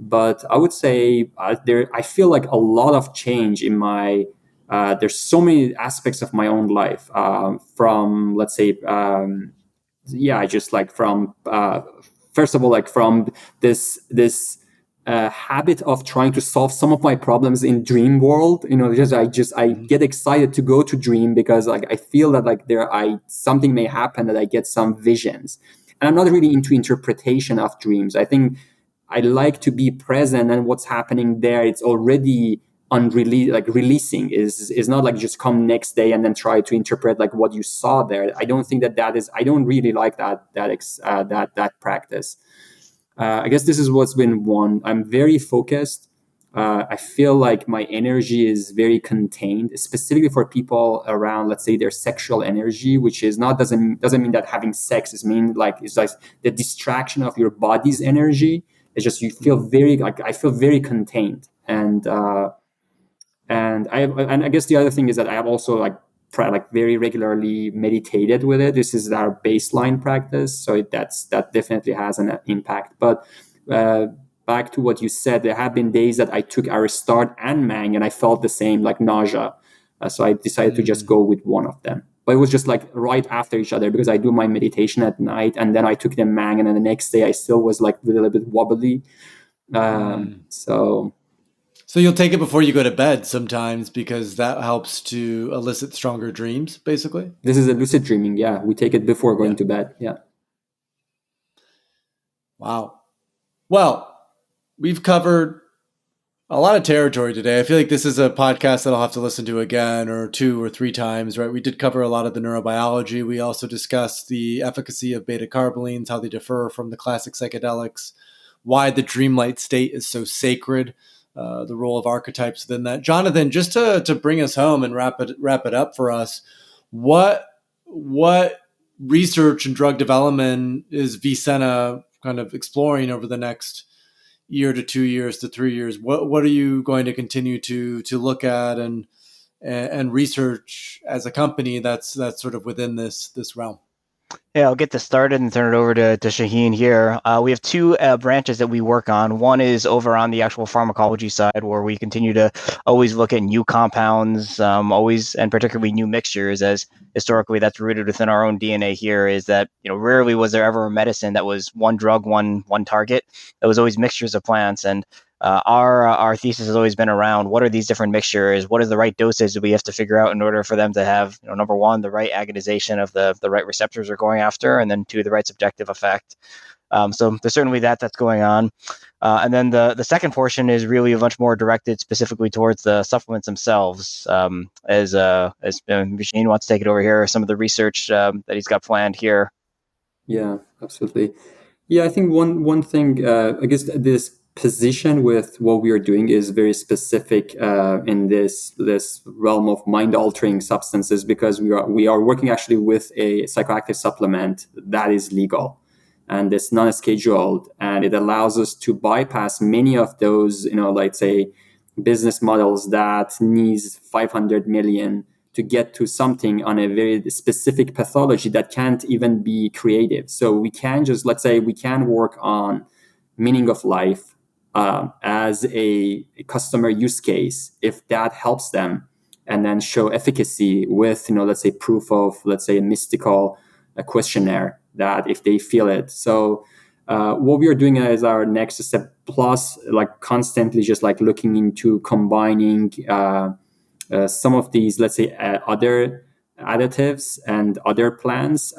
But I would say I feel like a lot of change in my, there's so many aspects of my own life, from, let's say, just like from, first of all, like from this habit of trying to solve some of my problems in dream world. I get excited to go to dream because like I feel that like something may happen, that I get some visions, and I'm not really into interpretation of dreams. I think I like to be present, and what's happening there, it's already unreleased. Like releasing is not like just come next day and then try to interpret like what you saw there. I don't think that is. I don't really like that practice. I guess this is what's been one. I'm very focused. I feel like my energy is very contained, specifically for people around, let's say, their sexual energy, which is doesn't mean that having sex is it's like the distraction of your body's energy. It's just you feel I feel very contained, and I guess the other thing is that I have also very regularly meditated with it. This is our baseline practice, so that definitely has an impact. But back to what you said, there have been days that I took our start and MANG, and I felt the same, like nausea. So I decided to just go with one of them. But it was just like right after each other, because I do my meditation at night, and then I took the MANG, and then the next day I still was like a little bit wobbly. So you'll take it before you go to bed sometimes, because that helps to elicit stronger dreams, basically? This is a lucid dreaming, yeah. We take it before going to bed, yeah. Wow. Well, we've covered a lot of territory today. I feel like this is a podcast that I'll have to listen to again, or 2 or 3 times, right? We did cover a lot of the neurobiology. We also discussed the efficacy of beta-carbolines, how they differ from the classic psychedelics, why the dreamlight state is so sacred, the role of archetypes within that. Jonathan, just to bring us home and wrap it up for us, what research and drug development is VCENNA kind of exploring over the next year to 2 years to 3 years? What are you going to continue to look at and research as a company that's sort of within this realm? Yeah, I'll get this started and turn it over to Shauheen here. We have 2 branches that we work on. One is over on the actual pharmacology side, where we continue to always look at new compounds, and particularly new mixtures, as historically that's rooted within our own DNA here, is that, rarely was there ever a medicine that was one drug, one target. It was always mixtures of plants. And our thesis has always been around what are these different mixtures, what is the right dosage that we have to figure out in order for them to have, number one, the right agonization of the right receptors we're going after, and then 2, the right subjective effect. So there's certainly that's going on. And then the second portion is really much more directed specifically towards the supplements themselves. As Shauheen wants to take it over here, some of the research that he's got planned here. Yeah, absolutely. Yeah, I think one thing, I guess this position with what we are doing is very specific in this realm of mind altering substances, because we are working actually with a psychoactive supplement that is legal and it's non-scheduled, and it allows us to bypass many of those, like say business models that needs 500 million to get to something on a very specific pathology that can't even be creative. So we can just, let's say, we can work on meaning of life as a customer use case if that helps them, and then show efficacy with, let's say, proof of, let's say, a mystical questionnaire that if they feel it. So what we are doing is our next step, plus like constantly just like looking into combining some of these, let's say, other additives and other plants,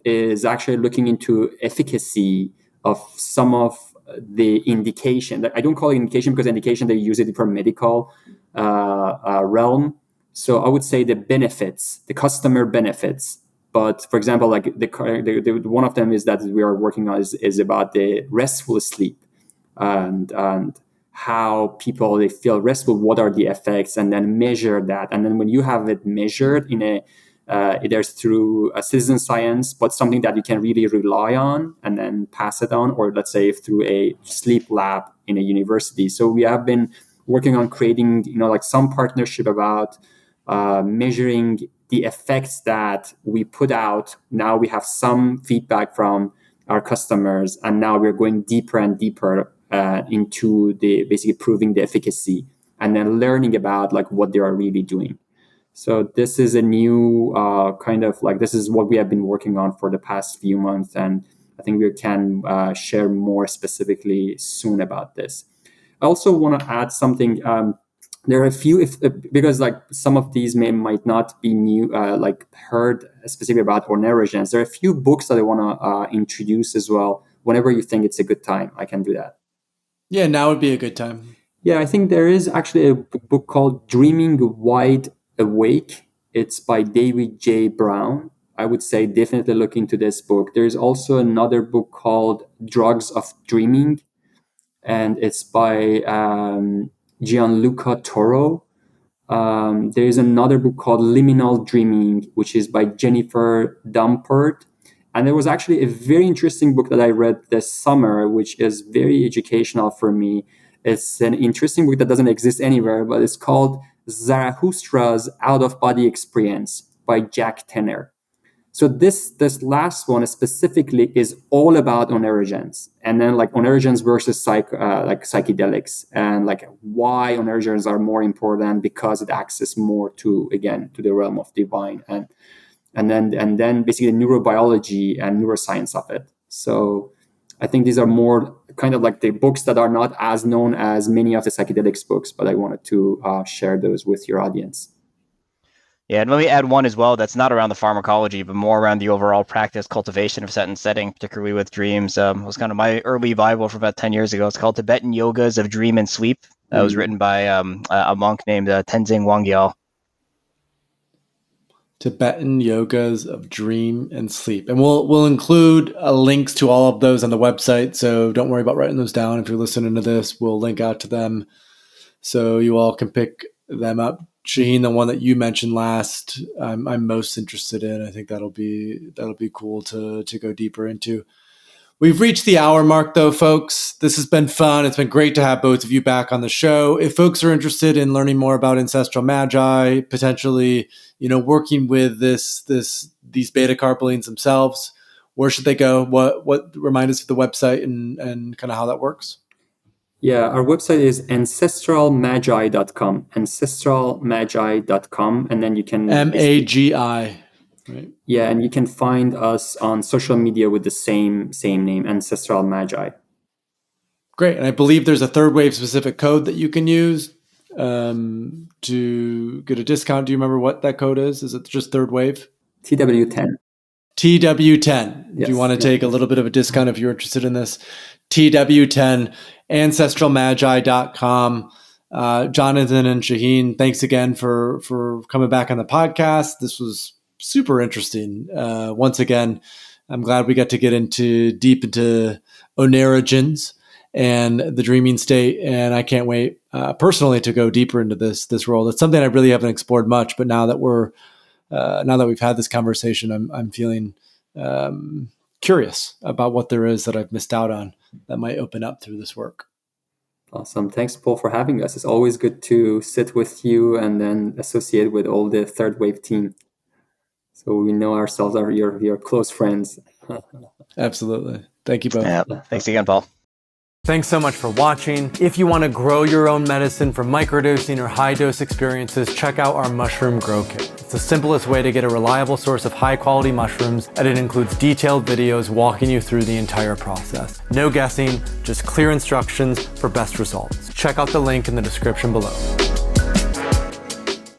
is actually looking into efficacy of some of the indication. I don't call it indication because indication, they use it for medical realm. So I would say the benefits, the customer benefits. But for example, like the one of them is that we are working on is about the restful sleep, and how people, they feel restful, what are the effects, and then measure that. And then when you have it measured in a either through a citizen science, but something that you can really rely on and then pass it on, or let's say through a sleep lab in a university. So we have been working on creating, like some partnership about measuring the effects that we put out. Now we have some feedback from our customers, and now we're going deeper and deeper into the basically proving the efficacy, and then learning about like what they are really doing. So this is a new kind of like, this is what we have been working on for the past few months, and I think we can share more specifically soon about this. I also want to add something. There are a few, because like some of these might not be new, like heard specifically about oneirogens. There are a few books that I want to introduce as well. Whenever you think it's a good time, I can do that. Yeah, now would be a good time. Yeah, I think there is actually a book called Dreaming Wide Awake. It's by David J. Brown. I would say definitely look into this book. There's also another book called Drugs of Dreaming, and it's by Gianluca Toro. There's another book called Liminal Dreaming, which is by Jennifer Dumpert. And there was actually a very interesting book that I read this summer, which is very educational for me. It's an interesting book that doesn't exist anywhere, but it's called Zarathustra's Out-of-Body Experience by Jack Tenner. So this last one specifically is all about oneirogens, and then like oneirogens versus like psychedelics, and like why oneirogens are more important, because it access more to the realm of divine, and then basically the neurobiology and neuroscience of it. So I think these are more kind of like the books that are not as known as many of the psychedelics books, but I wanted to share those with your audience. Yeah, and let me add one as well that's not around the pharmacology, but more around the overall practice, cultivation of set and setting, particularly with dreams. It was kind of my early Bible from about 10 years ago. It's called Tibetan Yogas of Dream and Sleep. It was written by a monk named Tenzing Wangyal. Tibetan Yogas of Dream and Sleep. And we'll include links to all of those on the website, so don't worry about writing those down. If you're listening to this, we'll link out to them so you all can pick them up. Shauheen, the one that you mentioned last, I'm most interested in. I think that'll be cool to go deeper into. We've reached the hour mark, though, folks. This has been fun. It's been great to have both of you back on the show. If folks are interested in learning more about Ancestral Magi, potentially, working with these Beta-Carbolines themselves, where should they go? What remind us of the website and kind of how that works? Yeah, our website is ancestralmagi.com, ancestralmagi.com, and then you can MAGI, right? Yeah, and you can find us on social media with the same name, Ancestral Magi. Great, and I believe there's a Third Wave specific code that you can use to get a discount. Do you remember what that code is? Is it just Third Wave? TW10. TW10. Yes. Do you want to take a little bit of a discount if you're interested in this? TW10, ancestralmagi.com. Jonathan and Shauheen, thanks again for coming back on the podcast. This was super interesting. Once again, I'm glad we got to get deep into oneirogens. and the dreaming state. And I can't wait personally to go deeper into this world. It's something I really haven't explored much, but now that we've had this conversation, I'm feeling curious about what there is that I've missed out on that might open up through this work. Awesome. Thanks, Paul, for having us. It's always good to sit with you and then associate with all the third wave team. So we know ourselves are your close friends. Absolutely. Thank you both. Yeah. Thanks again, Paul. Thanks so much for watching. If you want to grow your own medicine from microdosing or high dose experiences, check out our Mushroom Grow Kit. It's the simplest way to get a reliable source of high quality mushrooms, and it includes detailed videos walking you through the entire process. No guessing, just clear instructions for best results. Check out the link in the description below.